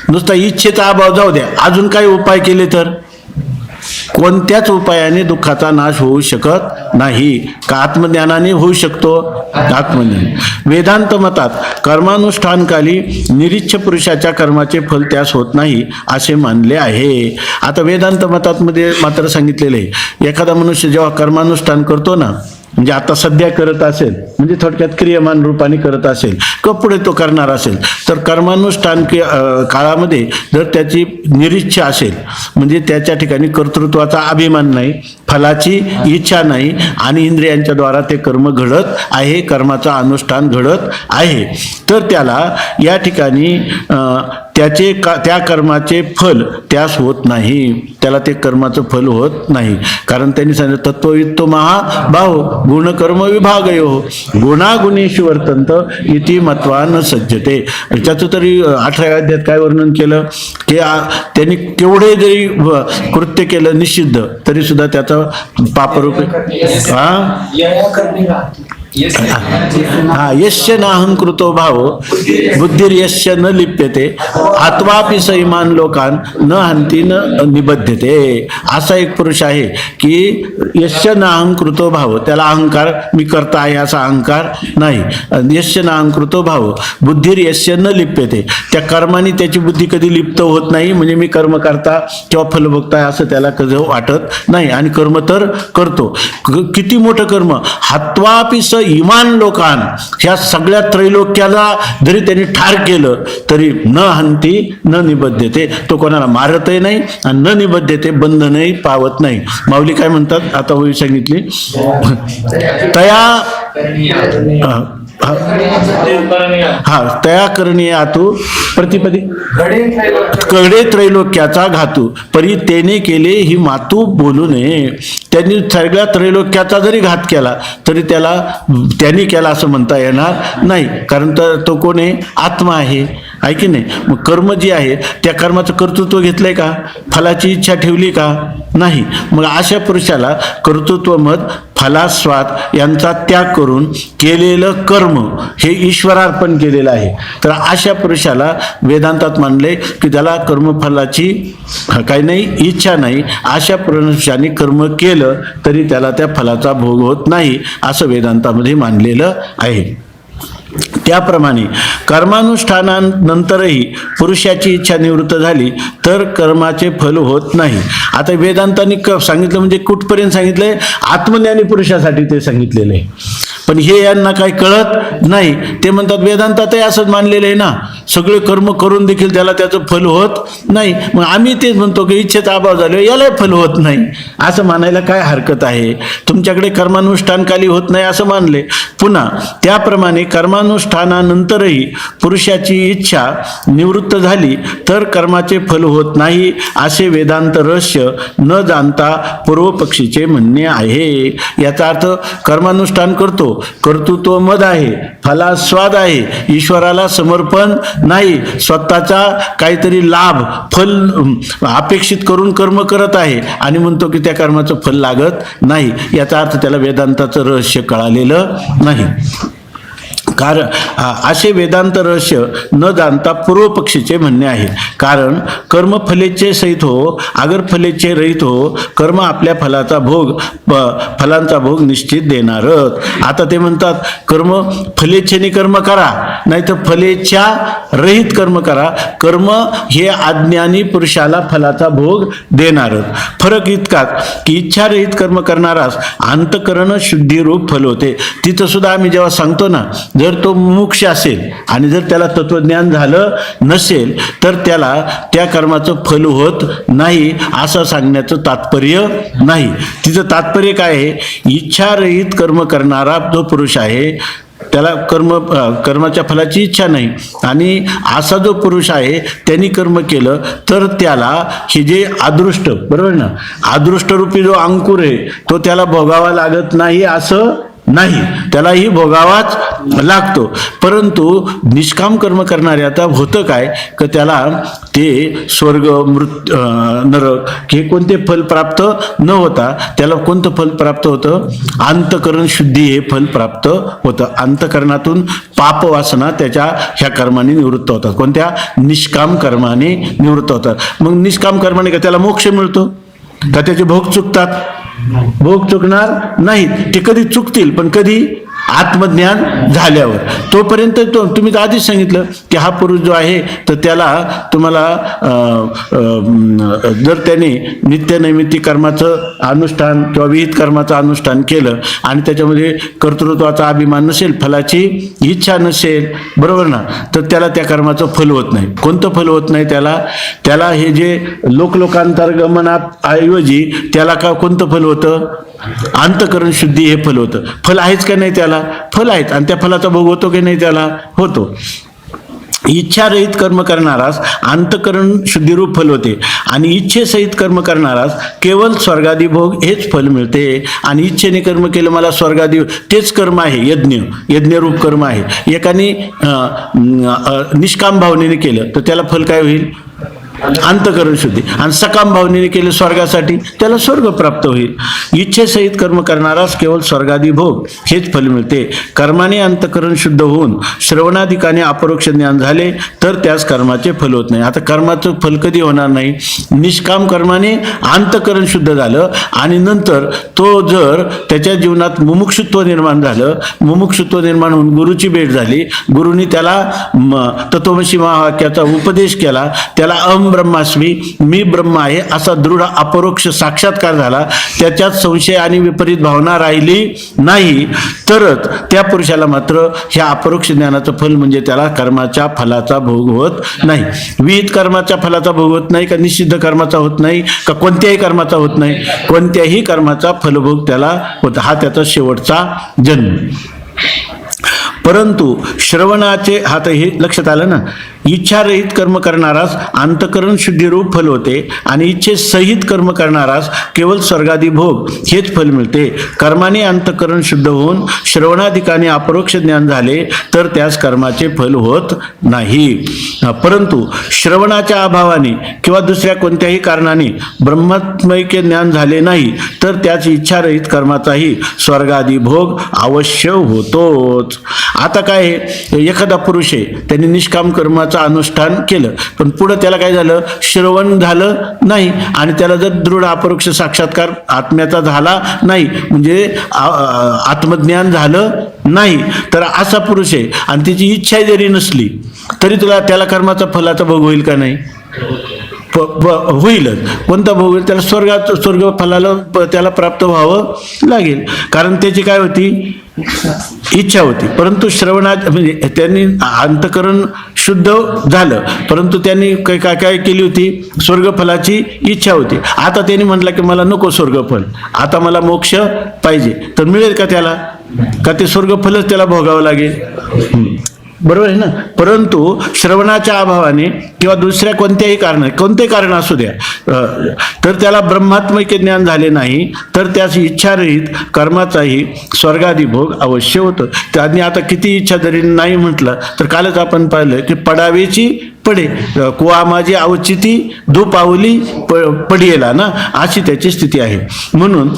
नुसता इच्छेचा अभाव जाऊ द्या, अजून काही उपाय केले तर कोणत्याच उपायाने दुःखाचा नाश होऊ शकत नाही. का आत्मज्ञानाने होऊ शकतो? आत्मज्ञान. वेदांत मतात कर्मानुष्ठानकाली निरीच्छ पुरुषाच्या कर्माचे फल त्यास होत नाही असे मानले आहे. आता वेदांत मतात मध्ये मात्र सांगितलेले, एखादा मनुष्य जेव्हा कर्मानुष्ठान करतो ना, म्हणजे आता सध्या करत असेल, म्हणजे थोडक्यात क्रियमान रूपाने करत असेल किंवा पुढे तो करणार असेल, तर कर्मानुष्ठान काळामध्ये जर त्याची निरीच्छा असेल, म्हणजे त्याच्या ठिकाणी कर्तृत्वाचा अभिमान नाही, फलाची इच्छा नाही आणि इंद्रियांच्या द्वारा ते कर्म घडत आहे, कर्माचा अनुष्ठान घडत आहे, तर त्याला या ठिकाणी त्या कर्माचे फल त्यास होत नाही. त्याला ते कर्माचं फल होत नाही. कारण त्यांनी सांगितलं तत्ववित्तो महाभाव गुणकर्म विभागयो गुणागुणेषु वर्तन्त इति मत्वा न सज्जते. त्याचं तरी 18व्या अध्यायात काय वर्णन केलं की त्यांनी केवढे जरी कृत्य केलं निषिद्ध तरी सुद्धा त्याचा पापरूप यस्य नाहंकृतो भाव बुद्धिर्यस्य न लिप्यते आत्वापि स इमान लोकान न हंती न निबद्धते. असा एक पुरुष आहे की यस्य नाहंकृतो भाव, त्याला अहंकार, मी करता आहे असा अहंकार नाही. यस्य नाहंकृतो भाव बुद्धिर्यस्य न लिप्यते, त्या कर्माने त्याची बुद्धी कधी लिप्त होत नाही. म्हणजे मी कर्म करता किंवा फल भोगताय असं त्याला कधी वाटत नाही आणि कर्म तर करतो. किती मोठं कर्म, हत्वापि स इमान लोकान, ह्या सगळ्या त्रैलोक्याला जरी त्यांनी ठार केलं तरी न हंती न निबद्धते, तो कोणाला मारतही नाही आणि न निबद्धते, बंधनही पावत नाही. माऊली काय म्हणतात आता होई सांगितली तया तया करणीय आतू प्रतिपदी कडे त्रैलोक्याचा घातू परी तेने केले ही मातू बोलू नये. त्यांनी सगळ्या त्रैलोक्याचा जरी घात केला तरी त्यांनी केला असं म्हणता येणार नाही. कारण तो कोण आहे? आत्मा आहे. आहे की नाही? मग कर्म जे आहे त्या कर्माचं कर्तृत्व घेतलंय का? फलाची इच्छा ठेवली का? नाही. मग अशा पुरुषाला कर्तृत्व मत फलास्वाद यांचा त्याग करून केलेलं कर्म हे ईश्वरार्पण केलेलं आहे. तर अशा पुरुषाला वेदांतात मानले की त्याला कर्मफलाची काही नाही, इच्छा नाही. अशा पुरुषाने कर्म केलं तरी त्याला त्या फलाचा भोग होत नाही असं वेदांतामध्ये मानलेलं आहे. त्याप्रमाणे कर्मानुष्ठानानंतरही पुरुषाची इच्छा निवृत्त झाली तर कर्माचे फल होत नाही. आता वेदांतांनी सांगितलं म्हणजे कुठपर्यंत सांगितलंय? आत्मज्ञानी पुरुषासाठी ते सांगितलेलं आहे. पण हे यांना काही कळत नाही. ते म्हणतात वेदांतातही असंच मानलेलं आहे ना, सगळे कर्म करून देखील त्याला त्याचं फल होत नाही. मग आम्ही तेच म्हणतो की इच्छेचा अभाव झाला यालाही फल होत नाही, असं मानायला काय हरकत आहे? तुमच्याकडे कर्मानुष्ठानकाली होत नाही असं मानले. पुन्हा त्याप्रमाणे कर्मानुष्ठानानंतरही पुरुषाची इच्छा निवृत्त झाली तर कर्माचे फल होत नाही असे वेदांत रहस्य न जाणता पूर्वपक्षीचे म्हणणे आहे. याचा अर्थ कर्मानुष्ठान करतो, कर्तृत्व मद आहे, फलास्वाद आहे, ईश्वराला समर्पण नाही, स्वतःचा काहीतरी लाभ फल अपेक्षित करून कर्म करत आहे आणि म्हणतो की त्या कर्माचं फल लागत नाही. याचा अर्थ त्याला वेदांताचं रहस्य कळालेलं नाही. कारण असे वेदांत रहस्य न जाणता पूर्वपक्षीचे म्हणणे आहे. कारण कर्म फलेचे सहित हो अगर फलेचे रहित हो, कर्म आपल्या फलांचा भोग निश्चित देणारच. आता ते म्हणतात कर्म फलेच्छेने कर्म करा, नाही तर फलेच्छा रहित कर्म करा. कर्म हे अज्ञानी पुरुषाला फलाचा भोग देणारच. फरक इतकाच की इच्छारहित कर्म करणारास अंतकरण शुद्धी रूप फल होते. तिथं सुद्धा आम्ही जेव्हा सांगतो ना, जर जर तो मुमुक्ष असेल आणि जर त्याला तत्वज्ञान झालं नसेल तर त्याला त्या कर्माचं फल होत नाही असं सांगण्याचं तात्पर्य नाही. तिचं तात्पर्य काय आहे, इच्छारहित कर्म करणारा जो पुरुष आहे त्याला कर्माच्या फलाची इच्छा नाही आणि असा जो पुरुष आहे त्यांनी कर्म केलं तर त्याला हे जे अदृष्ट, बरोबर ना, अदृष्ट रूपी जो अंकुर आहे तो त्याला भोगावा लागत नाही असं नाही, त्यालाही भोगावाच लागतो. परंतु निष्काम कर्म करणारे आता होतं काय की त्याला ते स्वर्ग नरक हे कोणते फल प्राप्त न होता त्याला कोणतं फल प्राप्त होतं, अंतःकरण शुद्धी हे फल प्राप्त होतं. अंतःकरणातून पाप वासना त्याच्या ह्या कर्माने निवृत्त होतात, कोणत्या, निष्काम कर्माने निवृत्त होतात. मग निष्काम कर्माने का त्याला मोक्ष मिळतो का त्याचे भोग चुकतात, भोग चुकणार नाहीत. ते कधी चुकतील पण कधी, आत्मज्ञान झाल्यावर. तोपर्यंत तुम्ही आधीच सांगितलं की हा पुरुष जो आहे तर त्याला तुम्हाला जर त्याने नित्यनैमित्तिक कर्माचं अनुष्ठान किंवा विहित कर्माचं अनुष्ठान केलं आणि त्याच्यामध्ये कर्तृत्वाचा अभिमान नसेल, फलाची इच्छा नसेल, बरोबर ना, तर त्याला त्या कर्माचं फल होत नाही. कोणतं फल होत नाही त्याला हे जे लोकलोकांतरगमनाऐवजी त्याला का कोणतं फल होतं, अंतःकरण शुद्धी हे फल होतं. फल आहेच का नाही, त्याला फल आहेत आणि त्या फलाचा भोग होतो की नाही, त्याला होतो. इच्छारहित कर्म करणारास अंतःकरण शुद्धीरूप फल होते आणि इच्छेसहित कर्म करणारास केवळ स्वर्गादी भोग हेच फल मिळते. आणि इच्छेने कर्म केलं मला स्वर्गादी तेच कर्म आहे, यज्ञरूप कर्म आहे. एकाने निष्काम भावनेने केलं तर त्याला फल काय होईल, अंतःकरण शुद्धी. आणि सकाम भावनेने केले स्वर्गासाठी त्याला स्वर्ग प्राप्त होईल. इच्छेसहित कर्म करणारास केवळ स्वर्गादी भोग हेच फल मिळते. कर्माने अंतःकरण शुद्ध होऊन श्रवणाधिकाने अपरोक्ष ज्ञान झाले तर त्यास कर्माचे फल होत नाही. आता कर्माचं फल कधी होणार नाही, निष्काम कर्माने अंतःकरण शुद्ध झालं आणि नंतर तो जर त्याच्या जीवनात मुमुक्षुत्व निर्माण झालं, मुमुक्षुत्व निर्माण होऊन गुरुची भेट झाली, गुरुनी त्याला तत्वमसी महावाक्याचा उपदेश केला, त्याला ब्रह्मास्मी, मी ब्रह्म आहे असा दृढ अपरोक्ष साक्षात्कार झाला, त्याच्यात संशय आणि विपरीत भावना राहिली नाही, तरच त्या पुरुषाला मात्र ह्या अपरोक्ष ज्ञानाचं फल म्हणजे त्याला कर्माच्या फलाचा भोग होत नाही. विहित कर्माच्या फलाचा भोग होत नाही का, निषिद्ध कर्माचा होत नाही का, कोणत्याही कर्माचा होत नाही, कोणत्याही कर्माचा फलभोग त्याला होता. हा त्याचा शेवटचा जन्म. परंतु श्रवणाचे, हा तर हे लक्षात आलं ना, इच्छारहित कर्म करणारास अंतःकरण शुद्धीरूप फल होते आणि इच्छेसहित कर्म करणारास केवळ स्वर्गादी भोग हेच फल मिळते. कर्माने अंतःकरण शुद्ध होऊन श्रवणाधिकाने अपरोक्ष ज्ञान झाले तर त्यास कर्माचे फल होत नाही. परंतु श्रवणाच्या अभावाने किंवा दुसऱ्या कोणत्याही कारणाने ब्रह्मात्मैक्य ज्ञान झाले नाही तर त्याच इच्छारहित कर्माचाही स्वर्गादी भोग अवश्य होतोच. आता काय, एखादा पुरुष आहे त्यांनी निष्काम कर्माचं अनुष्ठान केलं पण पुढे त्याला काय झालं, श्रवण झालं नाही आणि त्याला जर दृढ अपरोक्ष साक्षात्कार आत्म्याचा झाला नाही, म्हणजे आत्मज्ञान झालं नाही, तर असा पुरुष आहे आणि त्याची इच्छा जरी नसली तरी त्याला कर्माचा फलाचा भोग होईल का नाही, होईलच. कोणता भोग होईल, त्याला स्वर्ग फलाला त्याला प्राप्त व्हावं लागेल, कारण त्याची काय होती, इच्छा होती. परंतु श्रवणात म्हणजे त्यांनी अंतःकरण शुद्ध झालं परंतु त्यांनी काय केली होती, स्वर्गफलाची इच्छा होती. आता त्यांनी म्हटलं की मला नको स्वर्गफल, आता मला मोक्ष पाहिजे, तर मिळेल का त्याला, का ते स्वर्गफलच त्याला भोगावं लागेल, बरोबर आहे ना. परंतु श्रवणाच्या अभावाने किंवा दुसऱ्या कोणत्याही कारण असू द्या तर त्याला ब्रह्मात्मक ज्ञान झाले नाही तर त्यास इच्छारहित कर्माचाही स्वर्गादी भोग अवश्य होतं. त्यांनी आता किती इच्छा जरी नाही म्हटलं तर कालच आपण पाहिलं की पडावेची पडे, कुवा माझी अवचिती धूपावली पडियेला ना, अशी त्याची स्थिती आहे. म्हणून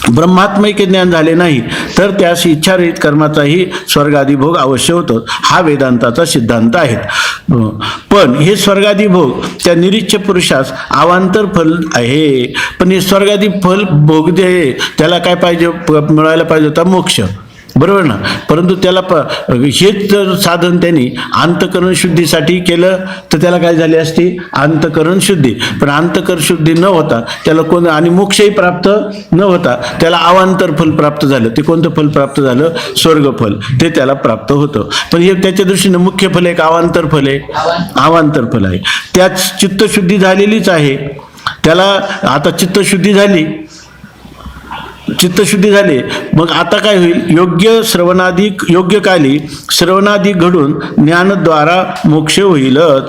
ब्रह्मात्मैक्य ज्ञान झाले नाही तर त्यास इच्छारहित कर्माचाही स्वर्गादी भोग अवश्य होतो. हा वेदांताचा सिद्धांत आहे. पण हे स्वर्गादी भोग त्या निरीच्छ पुरुषास अवांतर फल आहे. पण हे स्वर्गादी फल भोग जे त्याला काय पाहिजे, मिळायला पाहिजे होता मोक्ष. बरोबर ना. परंतु त्याला हेच जर साधन त्यांनी अंतःकरण शुद्धीसाठी केलं तर त्याला काय झाली असती, अंतःकरण शुद्धी. पण अंतःकरण शुद्धी न होता त्याला कोण आणि मोक्षही प्राप्त न होता त्याला अवांतर फल प्राप्त झालं. ते कोणतं फल प्राप्त झालं, स्वर्गफल, ते त्याला प्राप्त होतं. पण हे त्याच्या दृष्टीनं मुख्य फल एक अवांतर फल आहे, अवांतर फल आहे. त्यात चित्तशुद्धी झालेलीच आहे. त्याला आता चित्तशुद्धी झाली, चित्तशुद्धी झाली. मग आता काय होईल, योग्य काली श्रवणादी घडून ज्ञानद्वारा मोक्ष होईलच.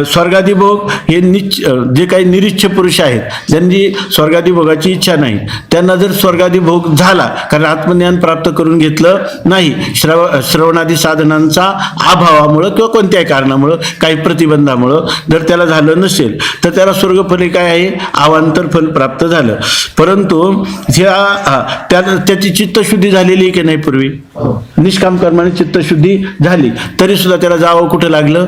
स्वर्गादी भोग हे जे काही निरीच्छ पुरुष आहेत, ज्यांनी स्वर्गादी भोगाची इच्छा नाही, त्यांना जर स्वर्गादी भोग झाला, कारण आत्मज्ञान प्राप्त करून घेतलं नाही, श्रवणादी साधनांचा अभावामुळं किंवा कोणत्याही कारणामुळं, काही प्रतिबंधामुळं जर त्याला झालं नसेल तर त्याला स्वर्गफल काय आहे, अवांतर फल प्राप्त झालं. परंतु त्याची चित्तशुद्धी झालेली आहे की नाही, पूर्वी निष्काम कर्माने चित्तशुद्धी झाली, तरी सुद्धा त्याला जावं कुठं लागलं,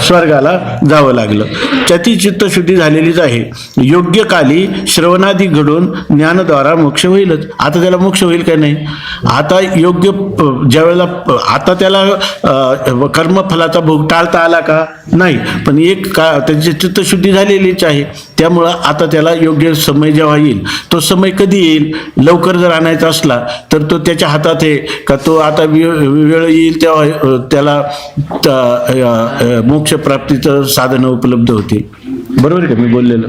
स्वर्गाला जावं लागलं. त्याची चित्तशुद्धी झालेलीच आहे. योग्य काली श्रवणादी घडून ज्ञानद्वारा मोक्ष होईलच. आता त्याला मोक्ष होईल का नाही, आता योग्य ज्या वेळेला आता त्याला कर्मफलाचा भोग टाळता आला का नाही, पण त्याची चित्तशुद्धी झालेलीच आहे. त्यामुळं आता त्याला योग्य समय जेव्हा येईल, तो समय कधी येईल, लवकर जर आणायचा असला तर तो त्याच्या हातात आहे का, तो आता वेळ येईल तेव्हा त्याला मोक्ष प्राप्तीचं साधन उपलब्ध होतील. बरोबर आहे का मी बोललेलं,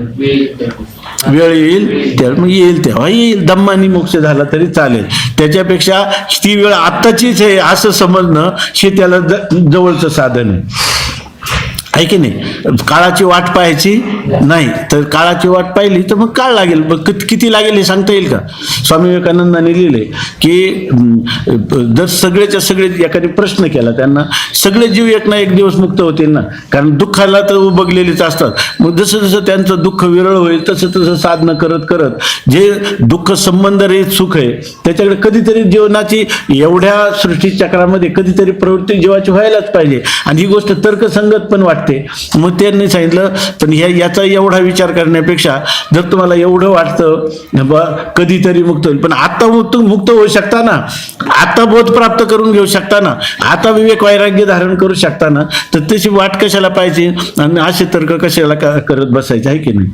वेळ येईल तेव्हा येईल, तेव्हा येईल, दम्मानी मोक्ष झाला तरी चालेल. त्याच्यापेक्षा ती वेळ आत्ताचीच आहे असं समजणं हे त्याला जवळचं साधन आहे की नाही. काळाची वाट पाहायची नाही, तर काळाची वाट पाहिली तर मग काळ लागेल, किती लागेल हे सांगता येईल का. स्वामी विवेकानंदांनी लिहिले की जर सगळेच्या सगळे एखादी प्रश्न केला त्यांना, सगळे जीव एक ना एक दिवस मुक्त होतील ना, कारण दुःखाला तर उबगलेलीच असतात. मग जसं जसं त्यांचं दुःख विरळ होईल तसं तसं साधनं करत करत जे दुःख संबंध रहित सुख आहे त्याच्याकडे कधीतरी जीवनाची एवढ्या सृष्टी चक्रामध्ये कधीतरी प्रवृत्ती जीवाची व्हायलाच पाहिजे. आणि ही गोष्ट तर्कसंगत पण वाटते. मग त्यांनी सांगितलं, पण याचा एवढा विचार करण्यापेक्षा जर तुम्हाला एवढं वाटतं बा कधीतरी मुक्त होईल, पण आता मुक्त होऊ शकता ना, आता बोध प्राप्त करून घेऊ शकता ना, आता विवेक वैराग्य धारण करू शकता ना, तर तशी वाट कशाला पाहिजे आणि असे तर्क कशाला करत बसायचे आहे की नाही.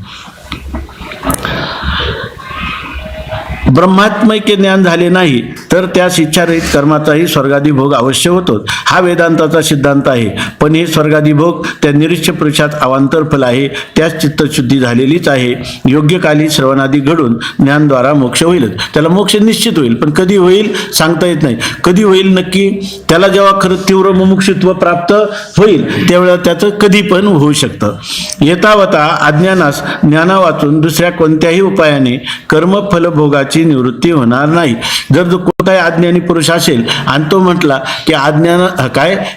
ब्रह्मात्मैक्य ज्ञान झाले नाही तर त्यास इच्छारहित कर्माचाही स्वर्गादी भोग अवश्य होतो. हा वेदांताचा सिद्धांत आहे. पण हे स्वर्गादी भोग त्या निरीच्छ पुरुषात अवांतर फल आहे. त्यास चित्तशुद्धी झालेलीच आहे. योग्य काली श्रवणादी घडून ज्ञानद्वारा मोक्ष होईलच. त्याला मोक्ष निश्चित होईल, पण कधी होईल सांगता येत नाही. कधी होईल नक्की, त्याला जेव्हा खरं तीव्र मुमुक्षुत्व प्राप्त होईल त्यावेळेला त्याचं कधी पण होऊ शकतं. येतावता अज्ञानास ज्ञाना वाचून दुसऱ्या कोणत्याही उपायाने कर्मफलभोगाची निवृत्ती होणार नाही. जर जो कोणताही अज्ञानी पुरुष असेल आणि तो म्हटला की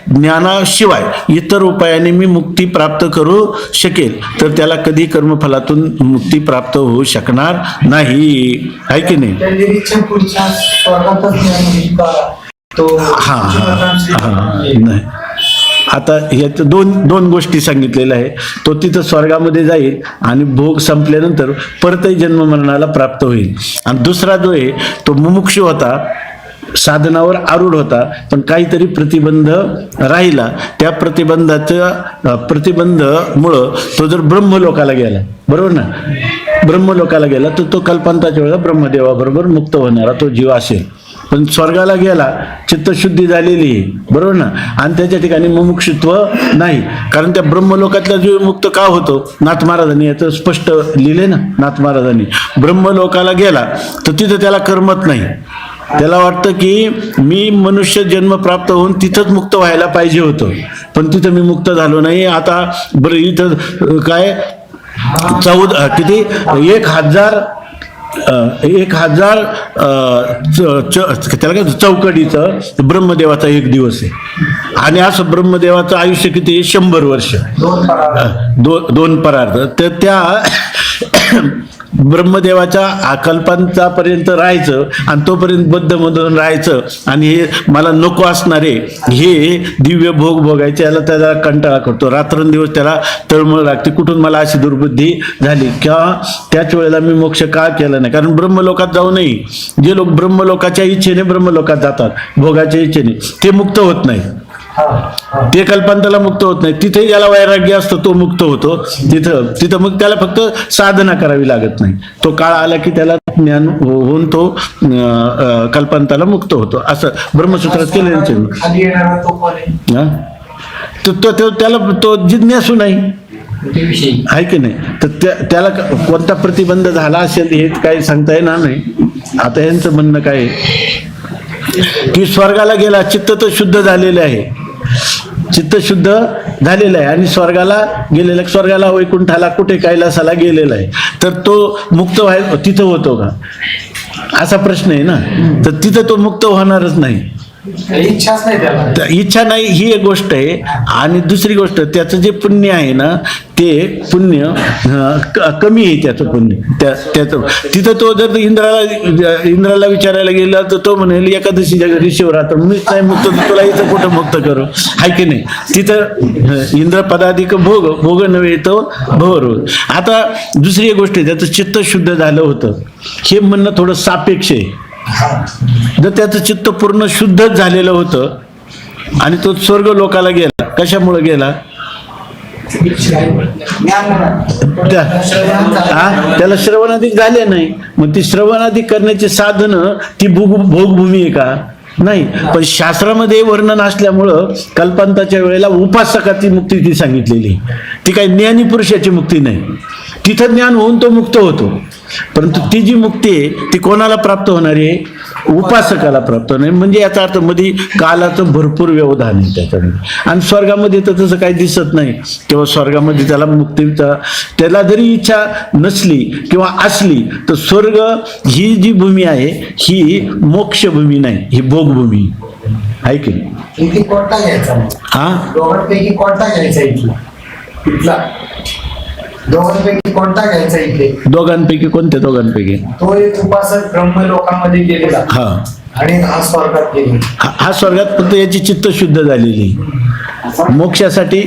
ज्ञानाशिवाय इतर उपायाने मी मुक्ती प्राप्त करू शकेल, तर त्याला कधी कर्मफलातून मुक्ती प्राप्त होऊ शकणार नाही, आहे की नाही. नाही, आता ह्यात दोन गोष्टी सांगितलेल्या आहे. तो तिथं स्वर्गामध्ये जाईल आणि भोग संपल्यानंतर परतही जन्म मरणाला प्राप्त होईल. आणि दुसरा जो आहे तो मुमुक्षु होता, साधनावर आरूढ होता, पण काहीतरी प्रतिबंध राहिला. त्या प्रतिबंधमुळं तो जर ब्रह्मलोकाला गेला, बरोबर ना, ब्रह्मलोकाला गेला तर तो कल्पांताच्या वेळेला ब्रह्मदेवाबरोबर मुक्त होणारा तो जीव असेल. पण स्वर्गाला गेला, चित्तशुद्धी झालेली आहे, बरोबर ना, आणि त्याच्या ठिकाणी मुमुक्षुत्व नाही. कारण त्या ब्रह्मलोकातला जीव मुक्त का होतो, नाथ महाराजांनी याचं स्पष्ट लिहिले ना. नाथ महाराजांनी ब्रह्मलोकाला गेला तर तिथं त्याला करमत नाही. त्याला वाटतं की मी मनुष्य जन्म प्राप्त होऊन तिथंच मुक्त व्हायला पाहिजे होतं, पण तिथं मी मुक्त झालो नाही. आता बरं इथं काय 1000 त्याला काय चौकडीचं ब्रह्मदेवाचा एक दिवस आहे. आणि असं ब्रह्मदेवाचं आयुष्य किती आहे, 100 वर्ष, 2 परार्थ. तर त्या ब्रह्मदेवाच्या कल्पांतापर्यंत राहायचं आणि तोपर्यंत बद्धमधून राहायचं आणि हे मला नको असणारे हे दिव्य भोग भोगायचे, याला त्याला कंटाळा करतो, रात्रंदिवस त्याला तळमळ लागते, कुठून मला अशी दुर्बुद्धी झाली, किंवा त्याच वेळेला मी मोक्ष का केला नाही. कारण ब्रह्मलोकात जाऊ नये, जे लोक ब्रह्मलोकाच्या इच्छेने ब्रह्मलोकात जातात, भोगाच्या इच्छेने, ते मुक्त होत नाही, ते कल्पांताला मुक्त होत नाही. तिथे ज्याला वैराग्य असतो तो मुक्त होतो. तिथं मग त्याला फक्त साधना करावी लागत नाही, तो काळ आला की त्याला ज्ञान होऊन तो कल्पांताला मुक्त होतो. असं ब्रह्मसूत्रात केलेलं त्याला तो जिज्ञासू नाही आहे की नाही, तर त्याला कोणता प्रतिबंध झाला असेल हे काही सांगता येणार नाही. आता यांचं म्हणणं काय की स्वर्गाला गेला, चित्त तर शुद्ध झालेलं आहे, चित्त शुद्ध झालेलं आहे आणि स्वर्गाला गेलेला, स्वर्गाला वैकुंठाला कुठे कैलासाला गेलेला आहे, तर तो मुक्त तिथं होतो का असा प्रश्न आहे ना. तर तिथं तो मुक्त होणारच नाही, इच्छाच नाही त्याला, इच्छा नाही ही एक गोष्ट आहे. आणि दुसरी गोष्ट त्याचं जे पुण्य आहे ना ते पुण्य कमी आहे, त्याचं पुण्य त्याचं तिथं तो जर इंद्राला विचारायला गेला तर तो म्हणेल एकादशीच्या घरी शिवरात्र, मीच नाही मुक्त, तुला इथं कुठं मुक्त करू, आहे की नाही. तिथं इंद्र पदाधिक भोग नव्हे तो भवरोध. आता दुसरी एक गोष्ट आहे, त्याचं चित्त शुद्ध झालं होतं हे म्हणणं थोडं सापेक्ष आहे. जर त्याचं चित्त पूर्ण शुद्धच झालेलं होतं आणि तो स्वर्ग लोकाला गेला, कशामुळे गेला, त्याला श्रवणाधिक झाले नाही. मग ती श्रवणाधिक करण्याची साधन ती भोगभूमी आहे का, नाही. पण शास्त्रामध्ये वर्णन असल्यामुळं कल्पांताच्या वेळेला उपासकाची मुक्ती ती सांगितलेली, ती काही ज्ञानी पुरुषाची मुक्ती नाही. तिथं ज्ञान होऊन तो मुक्त होतो, परंतु ती जी मुक्ती आहे ती कोणाला प्राप्त होणार आहे, उपासकाला प्राप्त होणार. म्हणजे याचा अर्थ मध्ये कालाचं भरपूर व्यवधान आहे त्याच्यामध्ये. आणि स्वर्गामध्ये तर तसं काही दिसत नाही, किंवा स्वर्गामध्ये त्याला मुक्तीचा त्याला जरी इच्छा नसली किंवा असली तर स्वर्ग ही जी भूमी आहे ही मोक्षभूमी नाही, ही भोगभूमी आहे की नाही. कोणता घ्यायचा, हा दोघांपैकी कोणता घ्यायचा इथला, दोघांपैकी कोणता घ्यायचा इथे, दोघांपैकी कोणत्या दोघांपैकी, तो एक उपासक ब्रह्मलोकामध्ये गेलेला हा आणि हा स्वर्गात गेला. हा स्वर्गात फक्त याची चित्त शुद्ध झालेली, मोक्षासाठी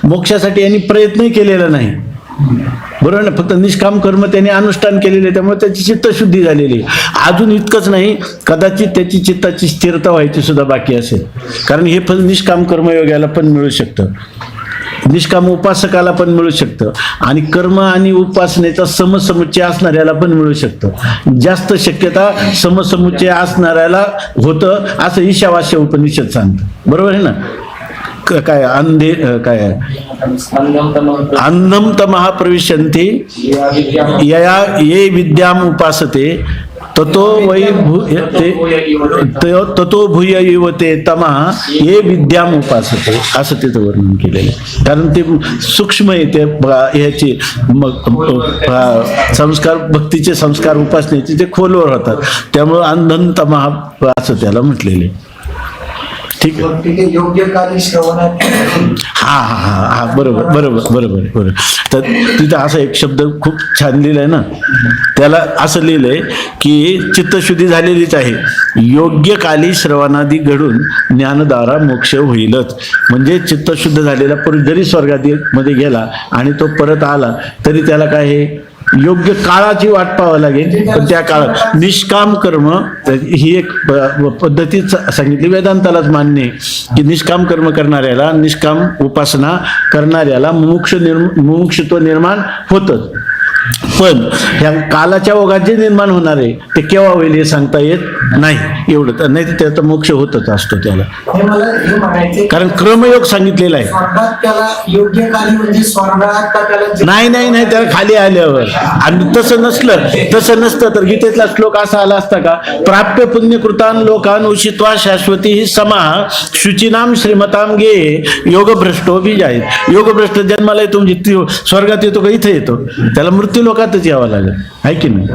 मोक्षासाठी यांनी प्रयत्नही केलेला नाही, बरोबर ना. फक्त निष्काम कर्म त्याने अनुष्ठान केलेले, त्यामुळे त्याची चित्तशुद्धी झालेली. अजून इतकंच नाही, कदाचित त्याची चित्ताची स्थिरता व्हायची सुद्धा बाकी असेल, कारण हे फल निष्काम कर्मयोगाला पण मिळू शकतं, निष्काम उपासकाला पण मिळू शकतं, आणि कर्म आणि उपासनेचा समसमुच्चय असणाऱ्याला पण मिळू शकतं. जास्त शक्यता समसमुच्चय असणाऱ्याला होतं असं ईशावास्य उपनिषद सांगतं, बरोबर आहे ना. काय अंधे काय अंधम तमः प्रविशन्ति यया ये विद्याम उपासते ततो वै ततो भूय इव ते तमः ये विद्याम उपासते, असं तिथं वर्णन केलेलं आहे. कारण ते सूक्ष्म आहे, ते ह्याची संस्कार, भक्तीचे संस्कार, उपासनेचे ते खोलवर होतात, त्यामुळं अंधम तमः असं त्याला म्हटलेले. ठीक आहे, योग्यकाली श्रवणात, हा हा हा हा बरोबर बरोबर बरोबर बरोबर. तर तिथं असा एक शब्द खूप छान लिहिलाय ना, त्याला असं लिहिलंय की चित्तशुद्धी झालेलीच आहे, योग्य काली श्रवणादी घडून ज्ञानद्वारा मोक्ष होईलच. म्हणजे चित्तशुद्ध झालेला पुरुष जरी स्वर्गामध्ये गेला आणि तो परत आला तरी त्याला काय आहे, योग्य काळाची वाट पाहावी लागेल. पण त्या काळात निष्काम कर्म ही एक पद्धती सांगितली, वेदांतालाच मान्य आहे की निष्काम कर्म करणाऱ्याला, निष्काम उपासना करणाऱ्याला मुमुक्षुत्व निर्माण होतच. पण ह्या कालाच्या ओघात जे निर्माण होणार आहे ते केव्हा होईल हे सांगता येत नाही, एवढं तर नाही, तर त्याचा मोक्ष होतच असतो त्याला, कारण क्रमयोग सांगितलेला आहे. नाही नाही नाही, त्याला खाली आल्यावर. आणि तसं नसतं तर गीतेतला श्लोक असा आला असता का, प्राप्य पुण्यकृतान लोकान उषित्वा शाश्वती ही समाह शुचिनाम श्रीमताम गे योगभ्रष्टो बी जाईल. योगभ्रष्ट जन्माला येतो म्हणजे स्वर्गात येतो का इथे येतो, त्याला मृत्यू लोकातच यावं लागेल, आहे की नाही.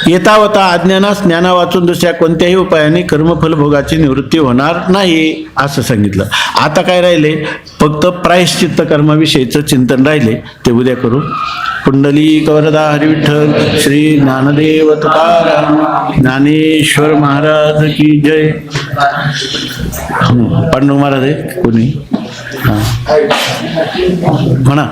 येतावता अज्ञानास ज्ञाना वाचून दुसऱ्या कोणत्याही उपायाने कर्मफल भोगाची निवृत्ती होणार नाही असं सांगितलं. आता काय राहिले, फक्त प्रायश्चित्त कर्माविषयीचं चिंतन राहिले, ते उद्या करू. कुंडली वरदा हरी विठ्ठल श्री ज्ञानदेव तुकाराम ज्ञानेश्वर महाराज की जय. पांडुरंग महाराज आहे कोणी हा म्हणा.